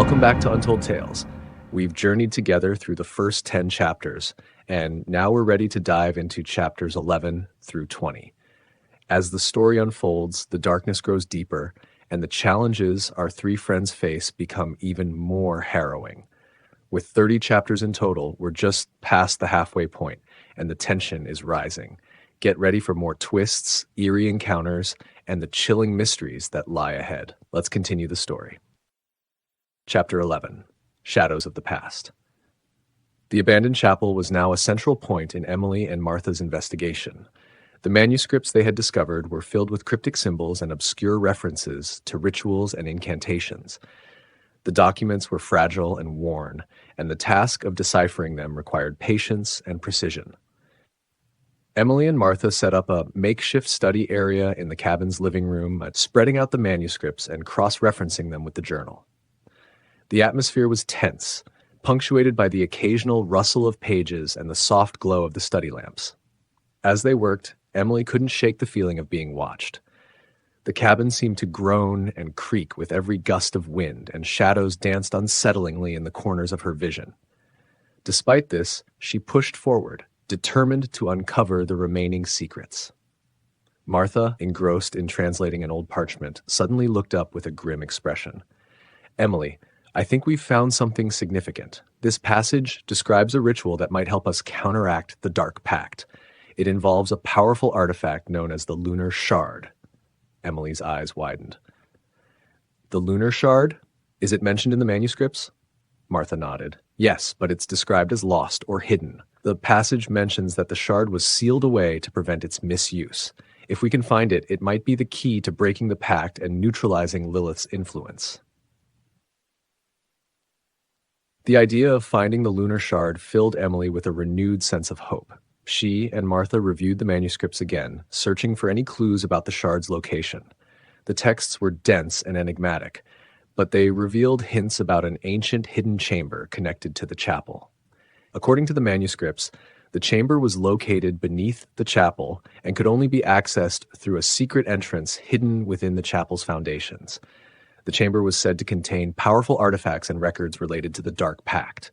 Welcome back to Untold Tales. We've journeyed together through the first 10 chapters, and now we're ready to dive into chapters 11 through 20. As the story unfolds, the darkness grows deeper, and the challenges our three friends face become even more harrowing. With 30 chapters in total, we're just past the halfway point, and the tension is rising. Get ready for more twists, eerie encounters, and the chilling mysteries that lie ahead. Let's continue the story. Chapter 11, Shadows of the Past. The abandoned chapel was now a central point in Emily and Martha's investigation. The manuscripts they had discovered were filled with cryptic symbols and obscure references to rituals and incantations. The documents were fragile and worn, and the task of deciphering them required patience and precision. Emily and Martha set up a makeshift study area in the cabin's living room, spreading out the manuscripts and cross-referencing them with the journal. The atmosphere was tense, punctuated by the occasional rustle of pages and the soft glow of the study lamps. As they worked, Emily couldn't shake the feeling of being watched. The cabin seemed to groan and creak with every gust of wind, and shadows danced unsettlingly in the corners of her vision. Despite this, she pushed forward, determined to uncover the remaining secrets. Martha, engrossed in translating an old parchment, suddenly looked up with a grim expression. "Emily, I think we've found something significant. This passage describes a ritual that might help us counteract the Dark Pact. It involves a powerful artifact known as the Lunar Shard." Emily's eyes widened. "The Lunar Shard? Is it mentioned in the manuscripts?" Martha nodded. "Yes, but it's described as lost or hidden. The passage mentions that the shard was sealed away to prevent its misuse. If we can find it, it might be the key to breaking the pact and neutralizing Lilith's influence." The idea of finding the Lunar Shard filled Emily with a renewed sense of hope. She and Martha reviewed the manuscripts again, searching for any clues about the shard's location. The texts were dense and enigmatic, but they revealed hints about an ancient hidden chamber connected to the chapel. According to the manuscripts, the chamber was located beneath the chapel and could only be accessed through a secret entrance hidden within the chapel's foundations. The chamber was said to contain powerful artifacts and records related to the Dark Pact.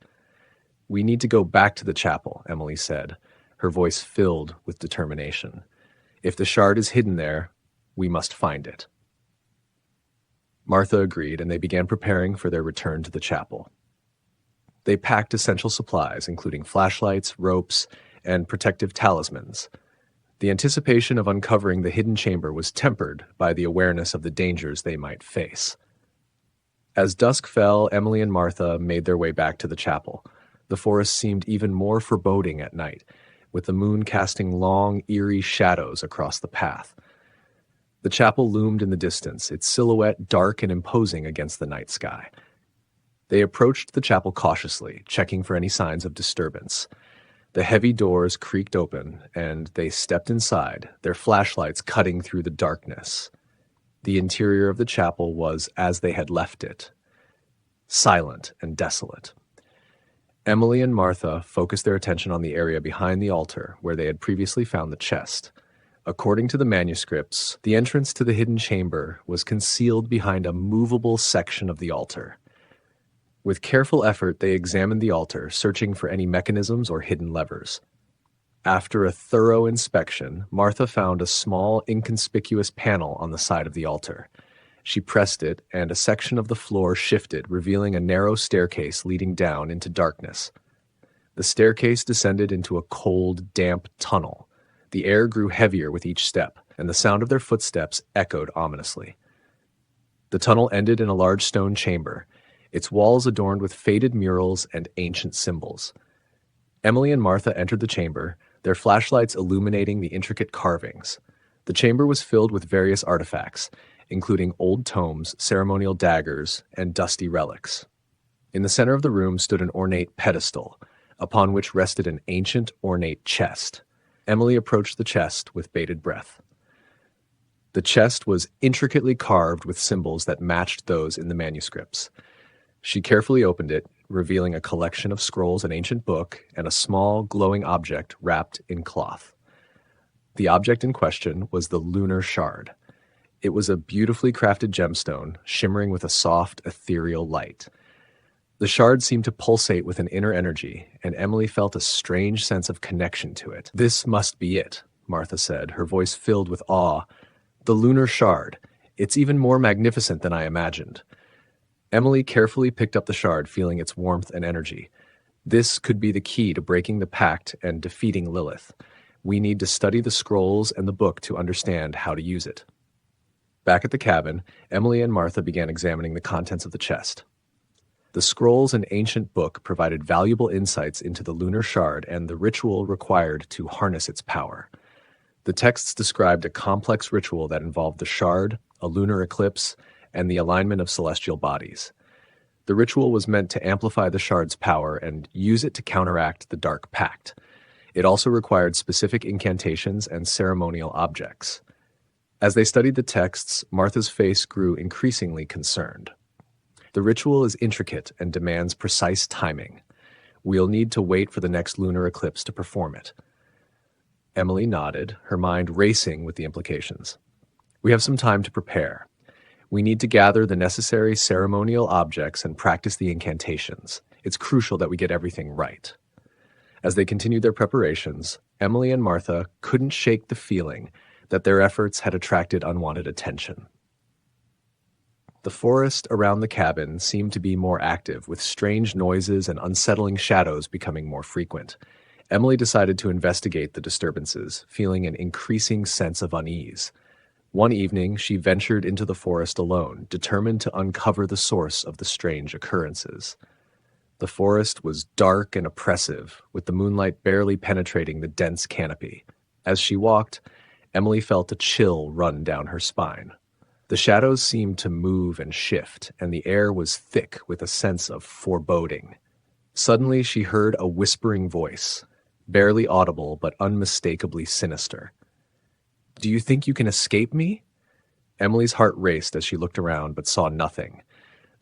"We need to go back to the chapel," Emily said, her voice filled with determination. "If the shard is hidden there, we must find it." Martha agreed, and they began preparing for their return to the chapel. They packed essential supplies, including flashlights, ropes, and protective talismans. The anticipation of uncovering the hidden chamber was tempered by the awareness of the dangers they might face. As dusk fell, Emily and Martha made their way back to the chapel. The forest seemed even more foreboding at night, with the moon casting long, eerie shadows across the path. The chapel loomed in the distance, its silhouette dark and imposing against the night sky. They approached the chapel cautiously, checking for any signs of disturbance. The heavy doors creaked open, and they stepped inside, their flashlights cutting through the darkness. The interior of the chapel was as they had left it, silent and desolate. Emily and Martha focused their attention on the area behind the altar where they had previously found the chest. According to the manuscripts, the entrance to the hidden chamber was concealed behind a movable section of the altar. With careful effort, they examined the altar, searching for any mechanisms or hidden levers. After a thorough inspection, Martha found a small, inconspicuous panel on the side of the altar. She pressed it, and a section of the floor shifted, revealing a narrow staircase leading down into darkness. The staircase descended into a cold, damp tunnel. The air grew heavier with each step, and the sound of their footsteps echoed ominously. The tunnel ended in a large stone chamber, its walls adorned with faded murals and ancient symbols. Emily and Martha entered the chamber, their flashlights illuminating the intricate carvings. The chamber was filled with various artifacts, including old tomes, ceremonial daggers, and dusty relics. In the center of the room stood an ornate pedestal, upon which rested an ancient, ornate chest. Emily approached the chest with bated breath. The chest was intricately carved with symbols that matched those in the manuscripts. She carefully opened it, revealing a collection of scrolls, an ancient book, and a small, glowing object wrapped in cloth. The object in question was the Lunar Shard. It was a beautifully crafted gemstone, shimmering with a soft, ethereal light. The shard seemed to pulsate with an inner energy, and Emily felt a strange sense of connection to it. "This must be it," Martha said, her voice filled with awe. "The lunar shard. It's even more magnificent than I imagined." Emily carefully picked up the shard, feeling its warmth and energy. "This could be the key to breaking the pact and defeating Lilith. We need to study the scrolls and the book to understand how to use it." Back at the cabin, Emily and Martha began examining the contents of the chest. The scrolls and ancient book provided valuable insights into the lunar shard and the ritual required to harness its power. The texts described a complex ritual that involved the shard, a lunar eclipse, and the alignment of celestial bodies. The ritual was meant to amplify the shard's power and use it to counteract the Dark Pact. It also required specific incantations and ceremonial objects. As they studied the texts, Martha's face grew increasingly concerned. "The ritual is intricate and demands precise timing. We'll need to wait for the next lunar eclipse to perform it." Emily nodded, her mind racing with the implications. "We have some time to prepare. We need to gather the necessary ceremonial objects and practice the incantations. It's crucial that we get everything right." As they continued their preparations, Emily and Martha couldn't shake the feeling that their efforts had attracted unwanted attention. The forest around the cabin seemed to be more active, with strange noises and unsettling shadows becoming more frequent. Emily decided to investigate the disturbances, feeling an increasing sense of unease. One evening, she ventured into the forest alone, determined to uncover the source of the strange occurrences. The forest was dark and oppressive, with the moonlight barely penetrating the dense canopy. As she walked, Emily felt a chill run down her spine. The shadows seemed to move and shift, and the air was thick with a sense of foreboding. Suddenly, she heard a whispering voice, barely audible but unmistakably sinister. "Do you think you can escape me?" Emily's heart raced as she looked around but saw nothing.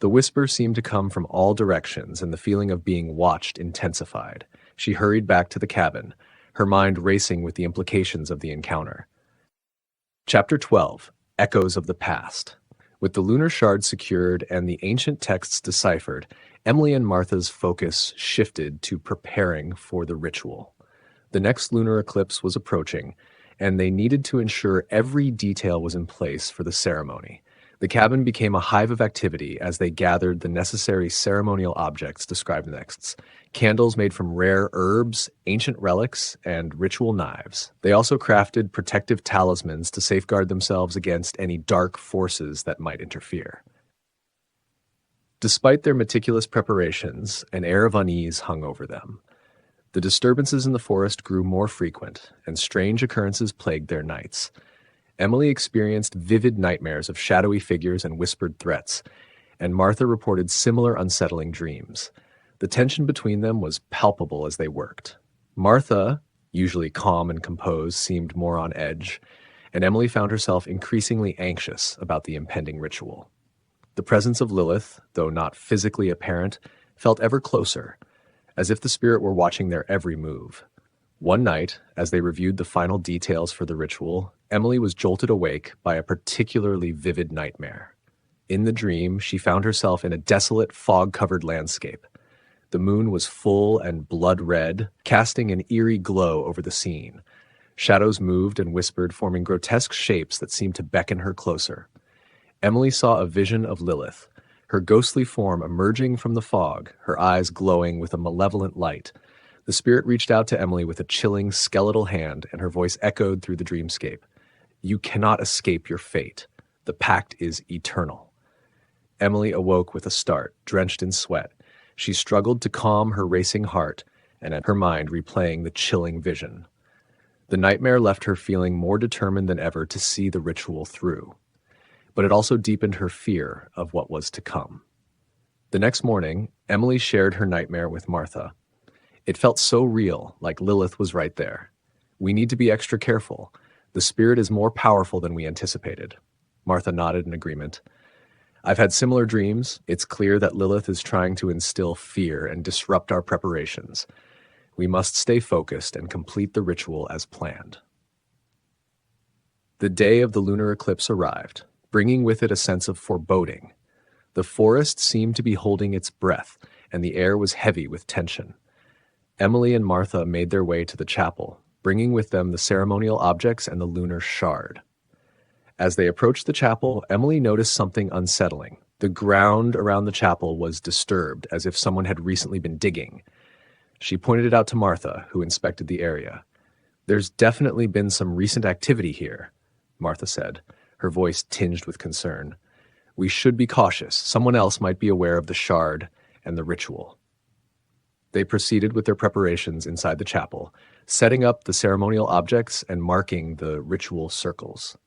The whisper seemed to come from all directions, and the feeling of being watched intensified. She hurried back to the cabin, her mind racing with the implications of the encounter. Chapter 12. Echoes of the Past. With the lunar shard secured and the ancient texts deciphered, Emily and Martha's focus shifted to preparing for the ritual. The next lunar eclipse was approaching, and they needed to ensure every detail was in place for the ceremony. The cabin became a hive of activity as they gathered the necessary ceremonial objects described next: candles made from rare herbs, ancient relics, and ritual knives. They also crafted protective talismans to safeguard themselves against any dark forces that might interfere. Despite their meticulous preparations, an air of unease hung over them. The disturbances in the forest grew more frequent, and strange occurrences plagued their nights. Emily experienced vivid nightmares of shadowy figures and whispered threats, and Martha reported similar unsettling dreams. The tension between them was palpable as they worked. Martha, usually calm and composed, seemed more on edge, and Emily found herself increasingly anxious about the impending ritual. The presence of Lilith, though not physically apparent, felt ever closer, as if the spirit were watching their every move. One night, as they reviewed the final details for the ritual, Emily was jolted awake by a particularly vivid nightmare. In the dream, she found herself in a desolate, fog-covered landscape. The moon was full and blood-red, casting an eerie glow over the scene. Shadows moved and whispered, forming grotesque shapes that seemed to beckon her closer. Emily saw a vision of Lilith, her ghostly form emerging from the fog, her eyes glowing with a malevolent light. The spirit reached out to Emily with a chilling, skeletal hand, and her voice echoed through the dreamscape. "You cannot escape your fate. The pact is eternal." Emily awoke with a start, drenched in sweat. She struggled to calm her racing heart, and her mind replaying the chilling vision. The nightmare left her feeling more determined than ever to see the ritual through. But it also deepened her fear of what was to come. The next morning, Emily shared her nightmare with Martha. It felt so real, like Lilith was right there. "We need to be extra careful. The spirit is more powerful than we anticipated." Martha nodded in agreement. "I've had similar dreams. It's clear that Lilith is trying to instill fear and disrupt our preparations. We must stay focused and complete the ritual as planned." The day of the lunar eclipse arrived, bringing with it a sense of foreboding. The forest seemed to be holding its breath, and the air was heavy with tension. Emily and Martha made their way to the chapel, bringing with them the ceremonial objects and the lunar shard. As they approached the chapel, Emily noticed something unsettling. The ground around the chapel was disturbed, as if someone had recently been digging. She pointed it out to Martha, who inspected the area. "There's definitely been some recent activity here," Martha said, her voice tinged with concern. "We should be cautious. Someone else might be aware of the shard and the ritual." They proceeded with their preparations inside the chapel, setting up the ceremonial objects and marking the ritual circles.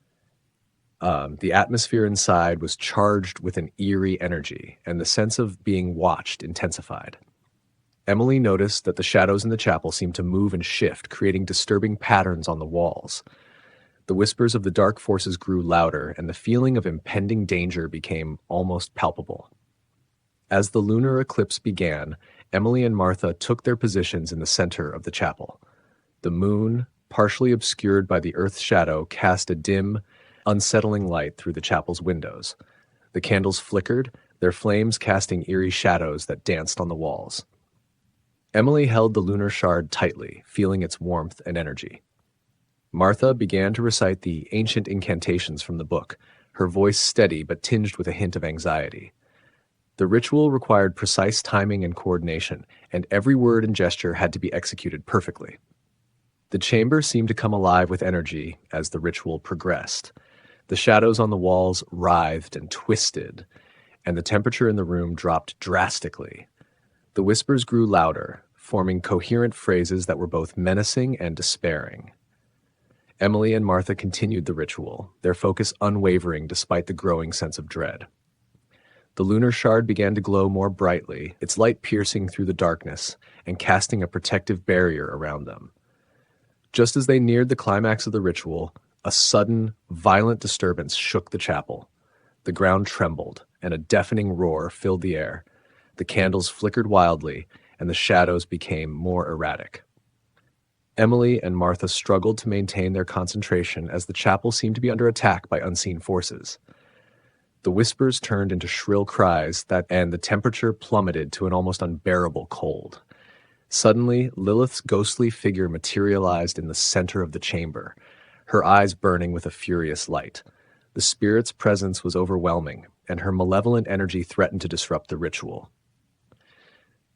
The atmosphere inside was charged with an eerie energy, and the sense of being watched intensified. Emily noticed that the shadows in the chapel seemed to move and shift, creating disturbing patterns on the walls. The whispers of the dark forces grew louder, and the feeling of impending danger became almost palpable. As the lunar eclipse began, Emily and Martha took their positions in the center of the chapel. The moon, partially obscured by the Earth's shadow, cast a dim, unsettling light through the chapel's windows. The candles flickered, their flames casting eerie shadows that danced on the walls. Emily held the lunar shard tightly, feeling its warmth and energy. Martha began to recite the ancient incantations from the book, her voice steady but tinged with a hint of anxiety. The ritual required precise timing and coordination, and every word and gesture had to be executed perfectly. The chamber seemed to come alive with energy as the ritual progressed. The shadows on the walls writhed and twisted, and the temperature in the room dropped drastically. The whispers grew louder, forming coherent phrases that were both menacing and despairing. Emily and Martha continued the ritual, their focus unwavering despite the growing sense of dread. The lunar shard began to glow more brightly, its light piercing through the darkness and casting a protective barrier around them. Just as they neared the climax of the ritual, a sudden, violent disturbance shook the chapel. The ground trembled, and a deafening roar filled the air. The candles flickered wildly, and the shadows became more erratic. Emily and Martha struggled to maintain their concentration as the chapel seemed to be under attack by unseen forces. The whispers turned into shrill cries and the temperature plummeted to an almost unbearable cold. Suddenly, Lilith's ghostly figure materialized in the center of the chamber, her eyes burning with a furious light. The spirit's presence was overwhelming, and her malevolent energy threatened to disrupt the ritual.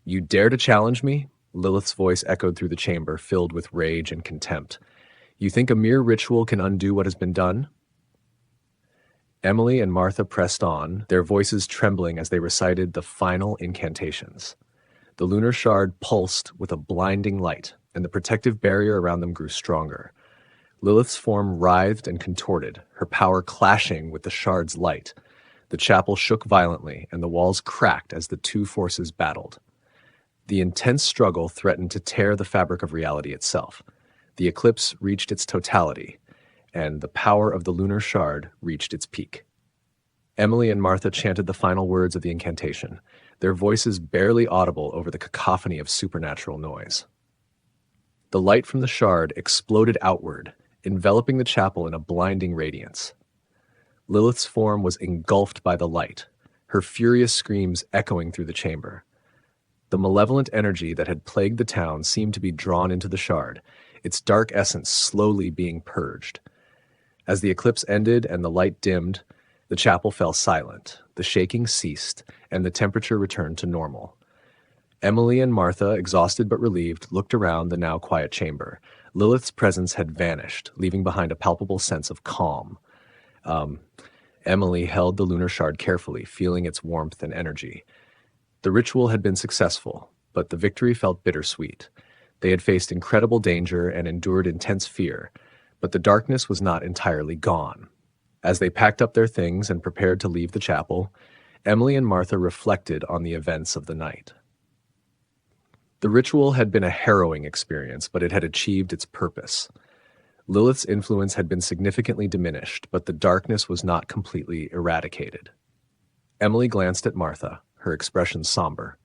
"You dare to challenge me?" Lilith's voice echoed through the chamber, filled with rage and contempt. "You think a mere ritual can undo what has been done?" Emily and Martha pressed on, their voices trembling as they recited the final incantations. The lunar shard pulsed with a blinding light, and the protective barrier around them grew stronger. Lilith's form writhed and contorted, her power clashing with the shard's light. The chapel shook violently, and the walls cracked as the two forces battled. The intense struggle threatened to tear the fabric of reality itself. The eclipse reached its totality, and the power of the lunar shard reached its peak. Emily and Martha chanted the final words of the incantation, their voices barely audible over the cacophony of supernatural noise. The light from the shard exploded outward, enveloping the chapel in a blinding radiance. Lilith's form was engulfed by the light, her furious screams echoing through the chamber. The malevolent energy that had plagued the town seemed to be drawn into the shard, its dark essence slowly being purged. As the eclipse ended and the light dimmed, the chapel fell silent, the shaking ceased, and the temperature returned to normal. Emily and Martha, exhausted but relieved, looked around the now quiet chamber. Lilith's presence had vanished, leaving behind a palpable sense of calm. Emily held the lunar shard carefully, feeling its warmth and energy. The ritual had been successful, but the victory felt bittersweet. They had faced incredible danger and endured intense fear, but the darkness was not entirely gone. As they packed up their things and prepared to leave the chapel, Emily and Martha reflected on the events of the night. The ritual had been a harrowing experience, but it had achieved its purpose. Lilith's influence had been significantly diminished, but the darkness was not completely eradicated. Emily glanced at Martha, her expression somber.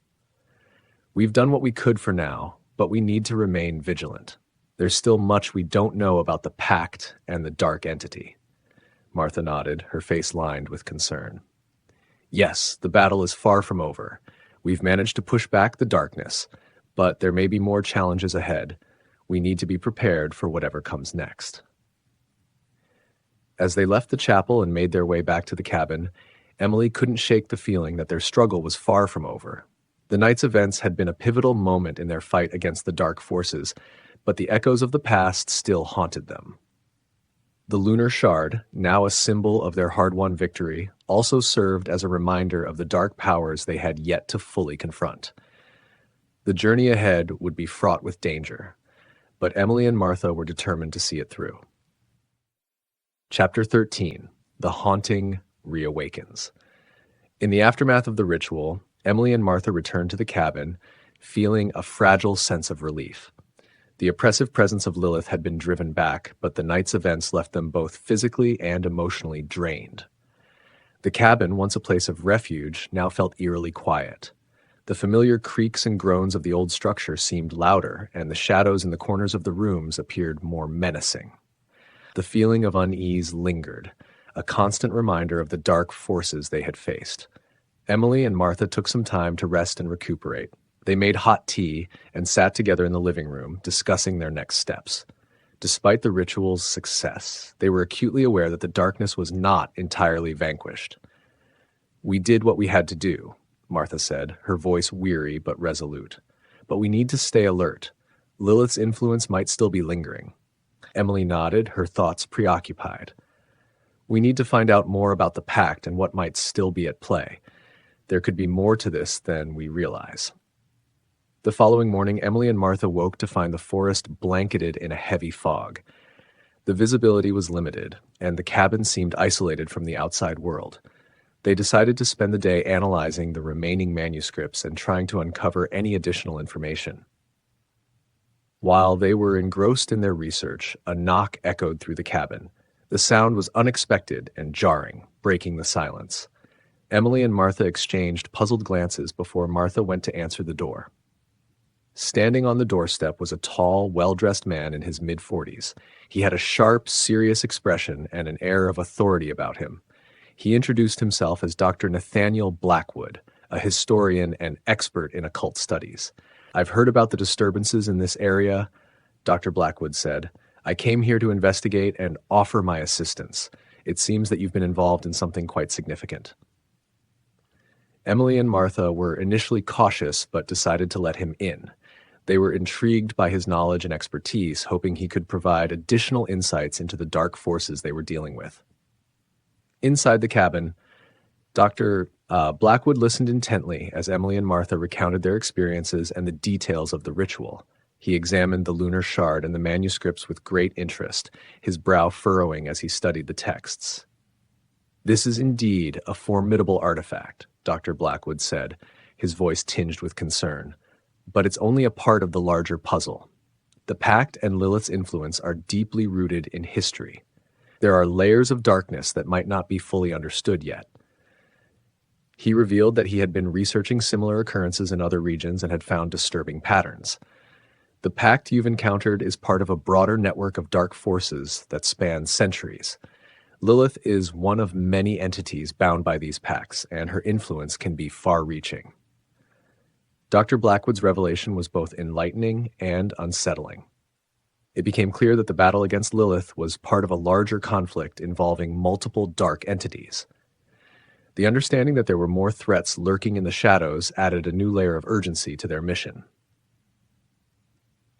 "We've done what we could for now, but we need to remain vigilant. There's still much we don't know about the pact and the dark entity." Martha nodded, her face lined with concern. "Yes, the battle is far from over. We've managed to push back the darkness, but there may be more challenges ahead. We need to be prepared for whatever comes next." As they left the chapel and made their way back to the cabin, Emily couldn't shake the feeling that their struggle was far from over. The night's events had been a pivotal moment in their fight against the dark forces, but the echoes of the past still haunted them. The lunar shard, now a symbol of their hard-won victory, also served as a reminder of the dark powers they had yet to fully confront. The journey ahead would be fraught with danger, but Emily and Martha were determined to see it through. Chapter 13. The Haunting Reawakens. In the aftermath of the ritual, Emily and Martha returned to the cabin, feeling a fragile sense of relief. The oppressive presence of Lilith had been driven back, but the night's events left them both physically and emotionally drained. The cabin, once a place of refuge, now felt eerily quiet. The familiar creaks and groans of the old structure seemed louder, and the shadows in the corners of the rooms appeared more menacing. The feeling of unease lingered, a constant reminder of the dark forces they had faced. Emily and Martha took some time to rest and recuperate. They made hot tea and sat together in the living room, discussing their next steps. Despite the ritual's success, they were acutely aware that the darkness was not entirely vanquished. "We did what we had to do," Martha said, her voice weary but resolute. "But we need to stay alert. Lilith's influence might still be lingering." Emily nodded, her thoughts preoccupied. "We need to find out more about the pact and what might still be at play. There could be more to this than we realize." The following morning, Emily and Martha woke to find the forest blanketed in a heavy fog. The visibility was limited, and the cabin seemed isolated from the outside world. They decided to spend the day analyzing the remaining manuscripts and trying to uncover any additional information. While they were engrossed in their research, a knock echoed through the cabin. The sound was unexpected and jarring, breaking the silence. Emily and Martha exchanged puzzled glances before Martha went to answer the door. Standing on the doorstep was a tall, well-dressed man in his mid-40s. He had a sharp, serious expression and an air of authority about him. He introduced himself as Dr. Nathaniel Blackwood, a historian and expert in occult studies. "I've heard about the disturbances in this area," Dr. Blackwood said. "I came here to investigate and offer my assistance. It seems that you've been involved in something quite significant." Emily and Martha were initially cautious but decided to let him in. They were intrigued by his knowledge and expertise, hoping he could provide additional insights into the dark forces they were dealing with. Inside the cabin, Dr. Blackwood listened intently as Emily and Martha recounted their experiences and the details of the ritual. He examined the lunar shard and the manuscripts with great interest, his brow furrowing as he studied the texts. "This is indeed a formidable artifact," Dr. Blackwood said, his voice tinged with concern. "But it's only a part of the larger puzzle. The pact and Lilith's influence are deeply rooted in history. There are layers of darkness that might not be fully understood yet." He revealed that he had been researching similar occurrences in other regions and had found disturbing patterns. "The pact you've encountered is part of a broader network of dark forces that span centuries. Lilith is one of many entities bound by these pacts, and her influence can be far-reaching." Dr. Blackwood's revelation was both enlightening and unsettling. It became clear that the battle against Lilith was part of a larger conflict involving multiple dark entities. The understanding that there were more threats lurking in the shadows added a new layer of urgency to their mission.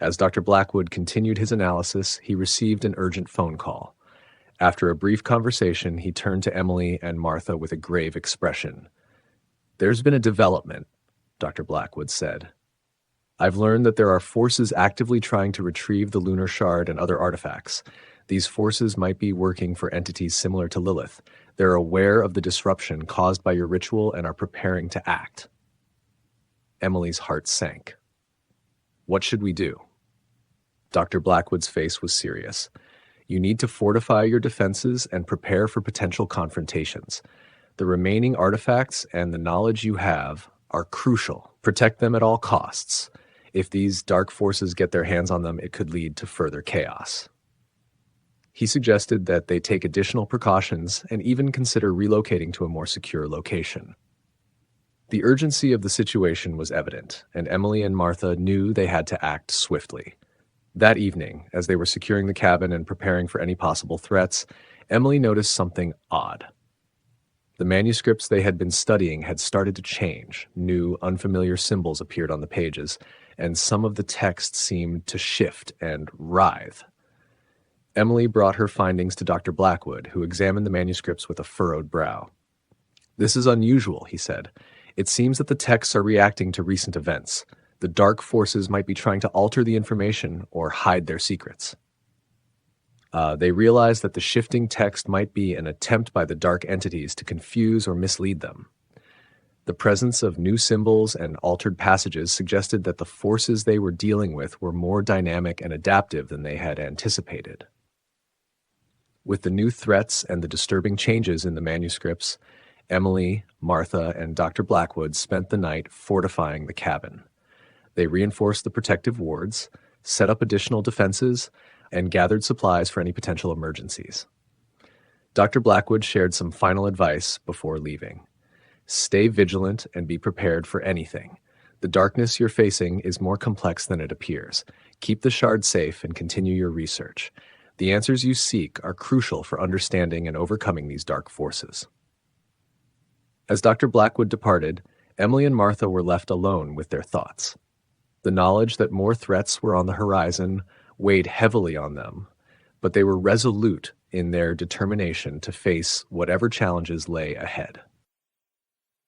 As Dr. Blackwood continued his analysis, he received an urgent phone call. After a brief conversation, he turned to Emily and Martha with a grave expression. "There's been a development," Dr. Blackwood said. "I've learned that there are forces actively trying to retrieve the lunar shard and other artifacts. These forces might be working for entities similar to Lilith. They're aware of the disruption caused by your ritual and are preparing to act." Emily's heart sank. "What should we do?" Dr. Blackwood's face was serious. "You need to fortify your defenses and prepare for potential confrontations. The remaining artifacts and the knowledge you have are crucial. Protect them at all costs. If these dark forces get their hands on them, it could lead to further chaos." He suggested that they take additional precautions and even consider relocating to a more secure location. The urgency of the situation was evident, and Emily and Martha knew they had to act swiftly. That evening, as they were securing the cabin and preparing for any possible threats, Emily noticed something odd. The manuscripts they had been studying had started to change. New, unfamiliar symbols appeared on the pages, and some of the text seemed to shift and writhe. Emily brought her findings to Dr. Blackwood, who examined the manuscripts with a furrowed brow. "This is unusual," he said. "It seems that the texts are reacting to recent events. The dark forces might be trying to alter the information or hide their secrets." They realized that the shifting text might be an attempt by the dark entities to confuse or mislead them. The presence of new symbols and altered passages suggested that the forces they were dealing with were more dynamic and adaptive than they had anticipated. With the new threats and the disturbing changes in the manuscripts, Emily, Martha, and Dr. Blackwood spent the night fortifying the cabin. They reinforced the protective wards, set up additional defenses, and gathered supplies for any potential emergencies. Dr. Blackwood shared some final advice before leaving. "Stay vigilant and be prepared for anything. The darkness you're facing is more complex than it appears. Keep the shard safe and continue your research. The answers you seek are crucial for understanding and overcoming these dark forces." As Dr. Blackwood departed, Emily and Martha were left alone with their thoughts. The knowledge that more threats were on the horizon weighed heavily on them, but they were resolute in their determination to face whatever challenges lay ahead.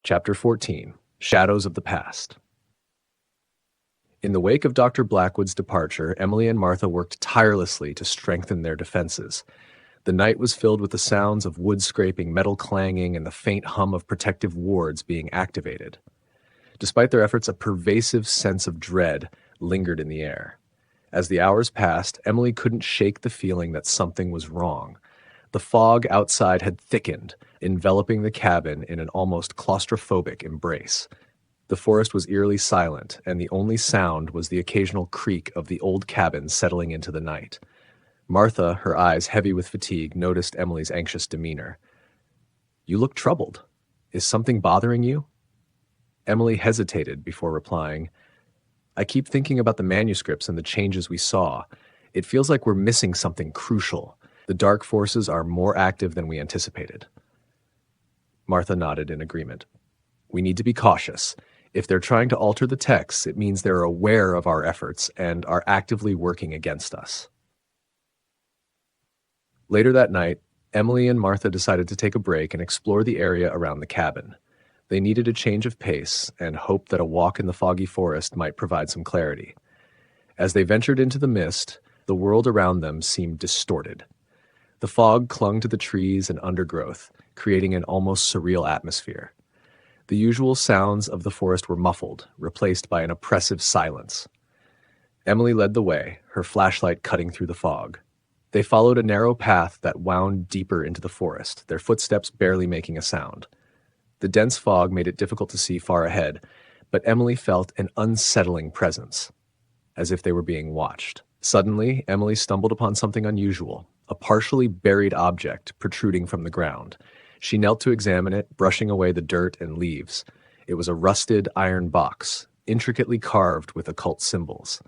Chapter 14: Shadows of the Past. In the wake of Dr. Blackwood's departure, Emily and Martha worked tirelessly to strengthen their defenses. The night was filled with the sounds of wood scraping, metal clanging, and the faint hum of protective wards being activated. Despite their efforts, a pervasive sense of dread lingered in the air. As the hours passed, Emily couldn't shake the feeling that something was wrong. The fog outside had thickened, enveloping the cabin in an almost claustrophobic embrace. The forest was eerily silent, and the only sound was the occasional creak of the old cabin settling into the night. Martha, her eyes heavy with fatigue, noticed Emily's anxious demeanor. "You look troubled. Is something bothering you?" Emily hesitated before replying, "I keep thinking about the manuscripts and the changes we saw. It feels like we're missing something crucial. The dark forces are more active than we anticipated." Martha nodded in agreement. "We need to be cautious. If they're trying to alter the texts, it means they're aware of our efforts and are actively working against us." Later that night, Emily and Martha decided to take a break and explore the area around the cabin. They needed a change of pace and hoped that a walk in the foggy forest might provide some clarity. As they ventured into the mist, the world around them seemed distorted. The fog clung to the trees and undergrowth, creating an almost surreal atmosphere. The usual sounds of the forest were muffled, replaced by an oppressive silence. Emily led the way, her flashlight cutting through the fog. They followed a narrow path that wound deeper into the forest, their footsteps barely making a sound. The dense fog made it difficult to see far ahead, but Emily felt an unsettling presence, as if they were being watched. Suddenly, Emily stumbled upon something unusual, a partially buried object protruding from the ground. She knelt to examine it, brushing away the dirt and leaves. It was a rusted iron box, intricately carved with occult symbols.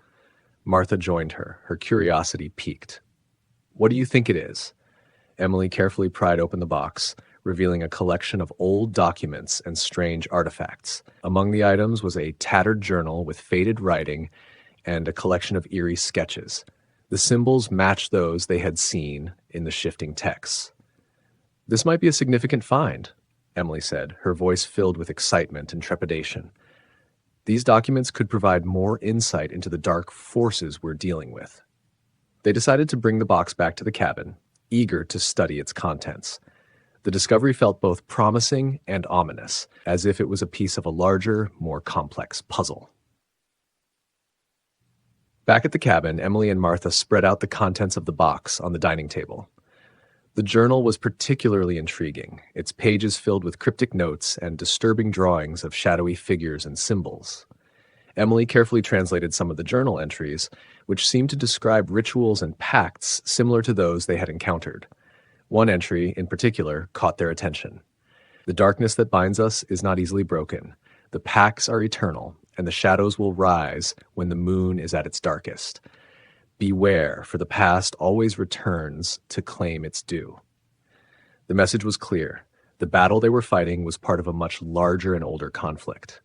Martha joined her, her curiosity piqued. "What do you think it is?" Emily carefully pried open the box, revealing a collection of old documents and strange artifacts. Among the items was a tattered journal with faded writing and a collection of eerie sketches. The symbols matched those they had seen in the shifting texts. "This might be a significant find," Emily said, her voice filled with excitement and trepidation. "These documents could provide more insight into the dark forces we're dealing with." They decided to bring the box back to the cabin, eager to study its contents. The discovery felt both promising and ominous, as if it was a piece of a larger, more complex puzzle. Back at the cabin, Emily and Martha spread out the contents of the box on the dining table. The journal was particularly intriguing, its pages filled with cryptic notes and disturbing drawings of shadowy figures and symbols. Emily carefully translated some of the journal entries, which seemed to describe rituals and pacts similar to those they had encountered. One entry, in particular, caught their attention. "The darkness that binds us is not easily broken. The pacts are eternal, and the shadows will rise when the moon is at its darkest. Beware, for the past always returns to claim its due. The message was clear. The battle they were fighting was part of a much larger and older conflict.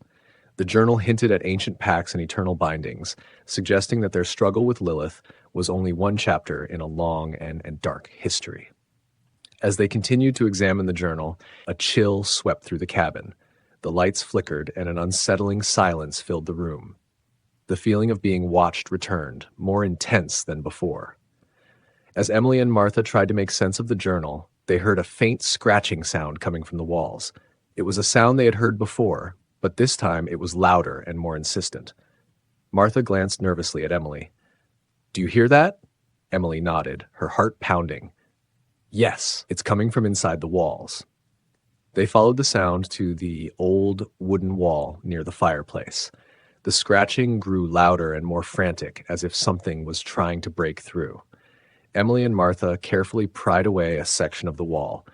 The journal hinted at ancient pacts and eternal bindings, suggesting that their struggle with Lilith was only one chapter in a long and dark history. As they continued to examine the journal, a chill swept through the cabin. The lights flickered and an unsettling silence filled the room. The feeling of being watched returned, more intense than before. As Emily and Martha tried to make sense of the journal, they heard a faint scratching sound coming from the walls. It was a sound they had heard before, but this time it was louder and more insistent. Martha glanced nervously at Emily. "Do you hear that?" Emily nodded, her heart pounding. "Yes, it's coming from inside the walls." They followed the sound to the old wooden wall near the fireplace. The scratching grew louder and more frantic, as if something was trying to break through. Emily and Martha carefully pried away a section of the wall,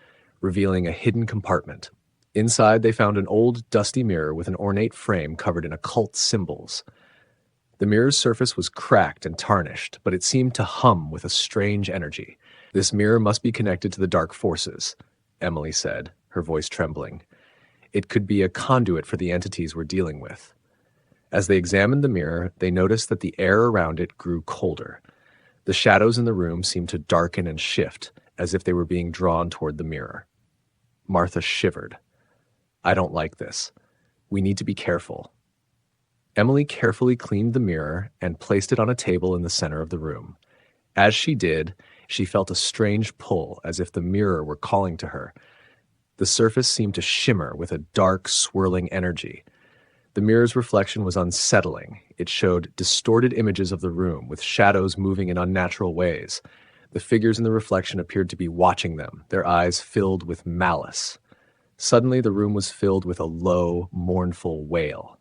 revealing a hidden compartment. Inside, they found an old, dusty mirror with an ornate frame covered in occult symbols. The mirror's surface was cracked and tarnished, but it seemed to hum with a strange energy. "This mirror must be connected to the dark forces," Emily said, her voice trembling. "It could be a conduit for the entities we're dealing with." As they examined the mirror, they noticed that the air around it grew colder. The shadows in the room seemed to darken and shift, as if they were being drawn toward the mirror. Martha shivered. "I don't like this. We need to be careful." Emily carefully cleaned the mirror and placed it on a table in the center of the room. As she did, she felt a strange pull, as if the mirror were calling to her. The surface seemed to shimmer with a dark, swirling energy. The mirror's reflection was unsettling. It showed distorted images of the room, with shadows moving in unnatural ways. The figures in the reflection appeared to be watching them, their eyes filled with malice. Suddenly, the room was filled with a low, mournful wail.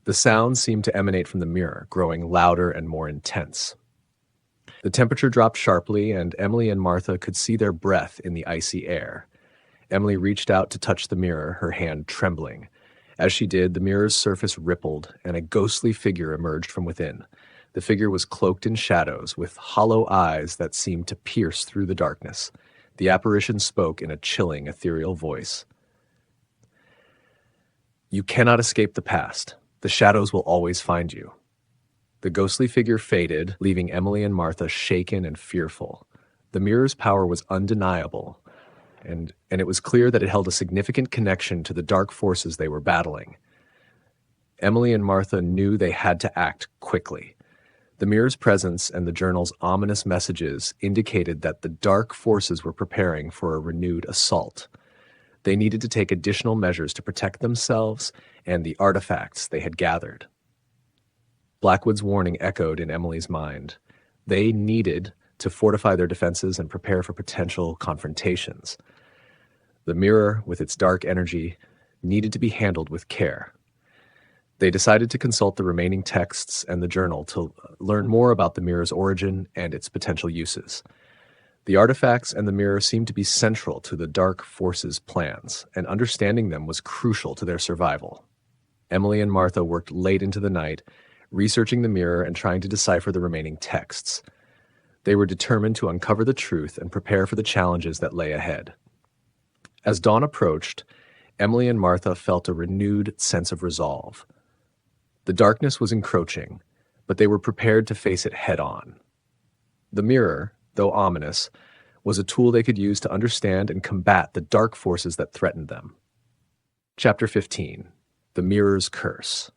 The sound seemed to emanate from the mirror, growing louder and more intense. The temperature dropped sharply, and Emily and Martha could see their breath in the icy air. Emily reached out to touch the mirror, her hand trembling. As she did, the mirror's surface rippled, and a ghostly figure emerged from within. The figure was cloaked in shadows, with hollow eyes that seemed to pierce through the darkness. The apparition spoke in a chilling, ethereal voice. "You cannot escape the past. The shadows will always find you." The ghostly figure faded, leaving Emily and Martha shaken and fearful. The mirror's power was undeniable, and it was clear that it held a significant connection to the dark forces they were battling. Emily and Martha knew they had to act quickly. The mirror's presence and the journal's ominous messages indicated that the dark forces were preparing for a renewed assault. They needed to take additional measures to protect themselves and the artifacts they had gathered. Blackwood's warning echoed in Emily's mind. They needed to fortify their defenses and prepare for potential confrontations. The mirror, with its dark energy, needed to be handled with care. They decided to consult the remaining texts and the journal to learn more about the mirror's origin and its potential uses. The artifacts and the mirror seemed to be central to the dark forces' plans, and understanding them was crucial to their survival. Emily and Martha worked late into the night, researching the mirror and trying to decipher the remaining texts. They were determined to uncover the truth and prepare for the challenges that lay ahead. As dawn approached, Emily and Martha felt a renewed sense of resolve. The darkness was encroaching, but they were prepared to face it head-on. The mirror, though ominous, was a tool they could use to understand and combat the dark forces that threatened them. Chapter 15. The Mirror's Curse.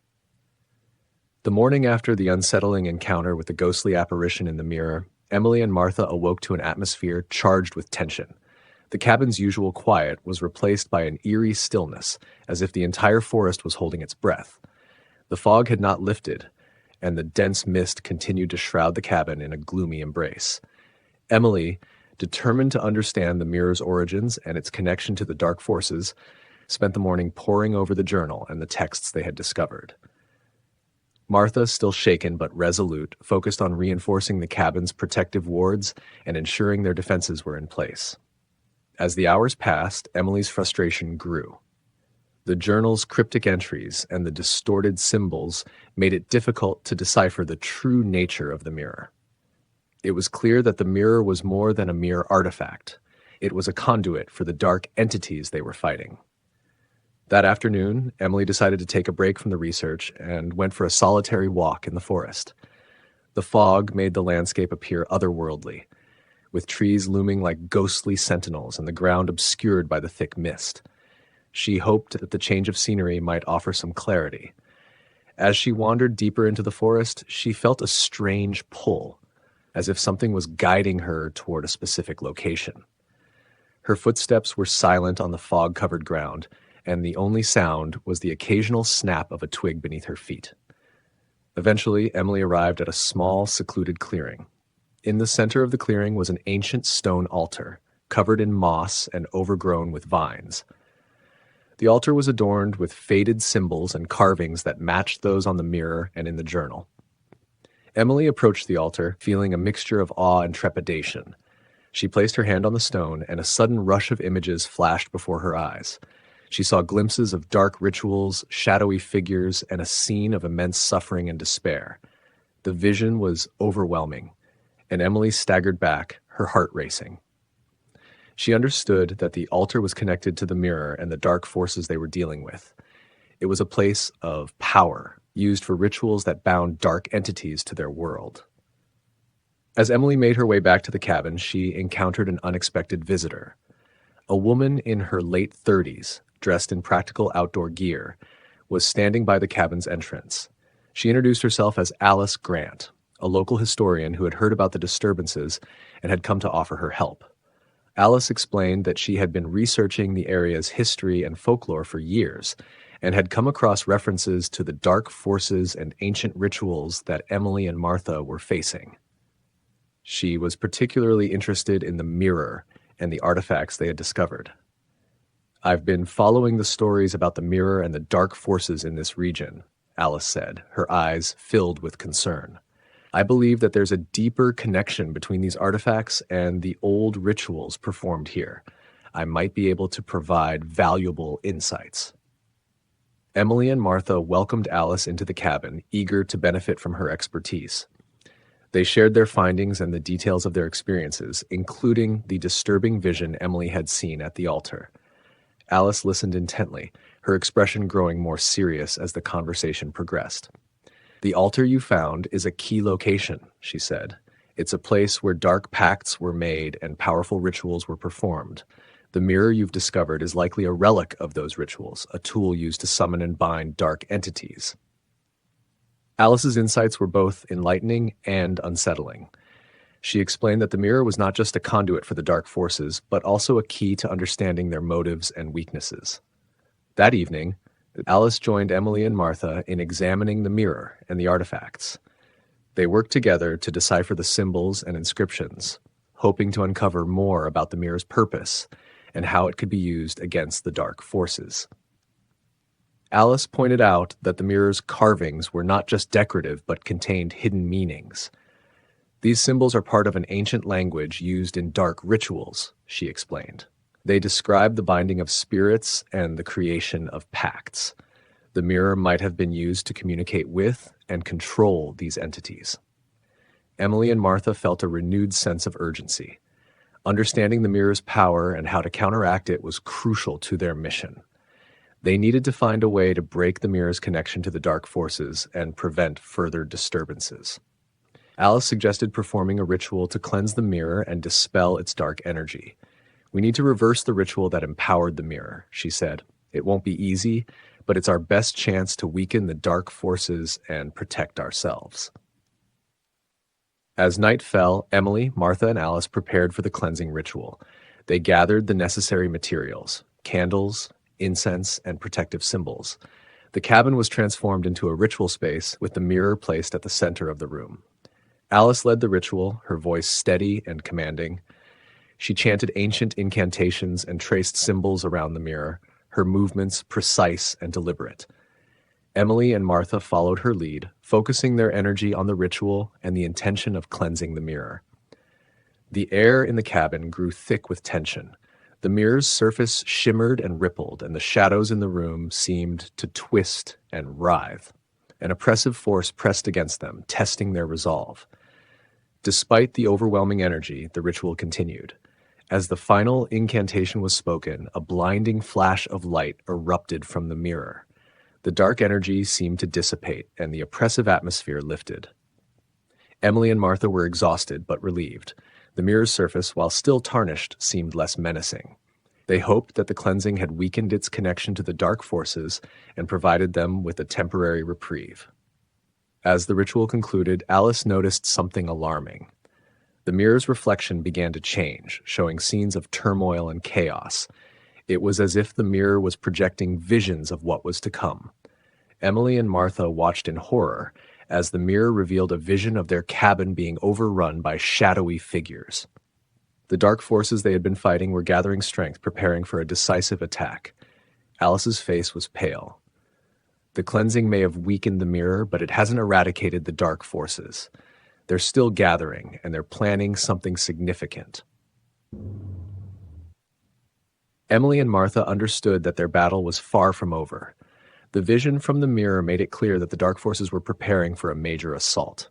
The morning after the unsettling encounter with the ghostly apparition in the mirror, Emily and Martha awoke to an atmosphere charged with tension. The cabin's usual quiet was replaced by an eerie stillness, as if the entire forest was holding its breath. The fog had not lifted, and the dense mist continued to shroud the cabin in a gloomy embrace. Emily, determined to understand the mirror's origins and its connection to the dark forces, spent the morning poring over the journal and the texts they had discovered. Martha, still shaken but resolute, focused on reinforcing the cabin's protective wards and ensuring their defenses were in place. As the hours passed, Emily's frustration grew. The journal's cryptic entries and the distorted symbols made it difficult to decipher the true nature of the mirror. It was clear that the mirror was more than a mere artifact. It was a conduit for the dark entities they were fighting. That afternoon, Emily decided to take a break from the research and went for a solitary walk in the forest. The fog made the landscape appear otherworldly, with trees looming like ghostly sentinels and the ground obscured by the thick mist. She hoped that the change of scenery might offer some clarity. As she wandered deeper into the forest, she felt a strange pull, as if something was guiding her toward a specific location. Her footsteps were silent on the fog-covered ground, and the only sound was the occasional snap of a twig beneath her feet. Eventually, Emily arrived at a small, secluded clearing. In the center of the clearing was an ancient stone altar, covered in moss and overgrown with vines. The altar was adorned with faded symbols and carvings that matched those on the mirror and in the journal. Emily approached the altar, feeling a mixture of awe and trepidation. She placed her hand on the stone, and a sudden rush of images flashed before her eyes. She saw glimpses of dark rituals, shadowy figures, and a scene of immense suffering and despair. The vision was overwhelming, and Emily staggered back, her heart racing. She understood that the altar was connected to the mirror and the dark forces they were dealing with. It was a place of power, used for rituals that bound dark entities to their world. As Emily made her way back to the cabin, she encountered an unexpected visitor. A woman in her late 30s, dressed in practical outdoor gear, was standing by the cabin's entrance. She introduced herself as Alice Grant, a local historian who had heard about the disturbances and had come to offer her help. Alice explained that she had been researching the area's history and folklore for years and had come across references to the dark forces and ancient rituals that Emily and Martha were facing. She was particularly interested in the mirror and the artifacts they had discovered. "I've been following the stories about the mirror and the dark forces in this region," Alice said, her eyes filled with concern. "I believe that there's a deeper connection between these artifacts and the old rituals performed here. I might be able to provide valuable insights." Emily and Martha welcomed Alice into the cabin, eager to benefit from her expertise. They shared their findings and the details of their experiences, including the disturbing vision Emily had seen at the altar. Alice listened intently, her expression growing more serious as the conversation progressed. "The altar you found is a key location," she said. "It's a place where dark pacts were made and powerful rituals were performed. The mirror you've discovered is likely a relic of those rituals, a tool used to summon and bind dark entities." Alice's insights were both enlightening and unsettling. She explained that the mirror was not just a conduit for the dark forces, but also a key to understanding their motives and weaknesses. That evening, Alice joined Emily and Martha in examining the mirror and the artifacts. They worked together to decipher the symbols and inscriptions, hoping to uncover more about the mirror's purpose and how it could be used against the dark forces. Alice pointed out that the mirror's carvings were not just decorative but contained hidden meanings. "These symbols are part of an ancient language used in dark rituals," she explained. "They describe the binding of spirits and the creation of pacts. The mirror might have been used to communicate with and control these entities." Emily and Martha felt a renewed sense of urgency. Understanding the mirror's power and how to counteract it was crucial to their mission. They needed to find a way to break the mirror's connection to the dark forces and prevent further disturbances. Alice suggested performing a ritual to cleanse the mirror and dispel its dark energy. "We need to reverse the ritual that empowered the mirror," she said. "It won't be easy, but it's our best chance to weaken the dark forces and protect ourselves." As night fell, Emily, Martha, and Alice prepared for the cleansing ritual. They gathered the necessary materials: candles, incense, and protective symbols. The cabin was transformed into a ritual space with the mirror placed at the center of the room. Alice led the ritual, her voice steady and commanding. She chanted ancient incantations and traced symbols around the mirror, her movements precise and deliberate. Emily and Martha followed her lead, focusing their energy on the ritual and the intention of cleansing the mirror. The air in the cabin grew thick with tension. The mirror's surface shimmered and rippled, and the shadows in the room seemed to twist and writhe. An oppressive force pressed against them, testing their resolve. Despite the overwhelming energy, the ritual continued. As the final incantation was spoken, a blinding flash of light erupted from the mirror. The dark energy seemed to dissipate, and the oppressive atmosphere lifted. Emily and Martha were exhausted but relieved. The mirror's surface, while still tarnished, seemed less menacing. They hoped that the cleansing had weakened its connection to the dark forces and provided them with a temporary reprieve. As the ritual concluded, Alice noticed something alarming. The mirror's reflection began to change, showing scenes of turmoil and chaos. It was as if the mirror was projecting visions of what was to come. Emily and Martha watched in horror as the mirror revealed a vision of their cabin being overrun by shadowy figures. The dark forces they had been fighting were gathering strength, preparing for a decisive attack. Alice's face was pale. The cleansing may have weakened the mirror, but it hasn't eradicated the dark forces. They're still gathering, and they're planning something significant. Emily and Martha understood that their battle was far from over. The vision from the mirror made it clear that the dark forces were preparing for a major assault.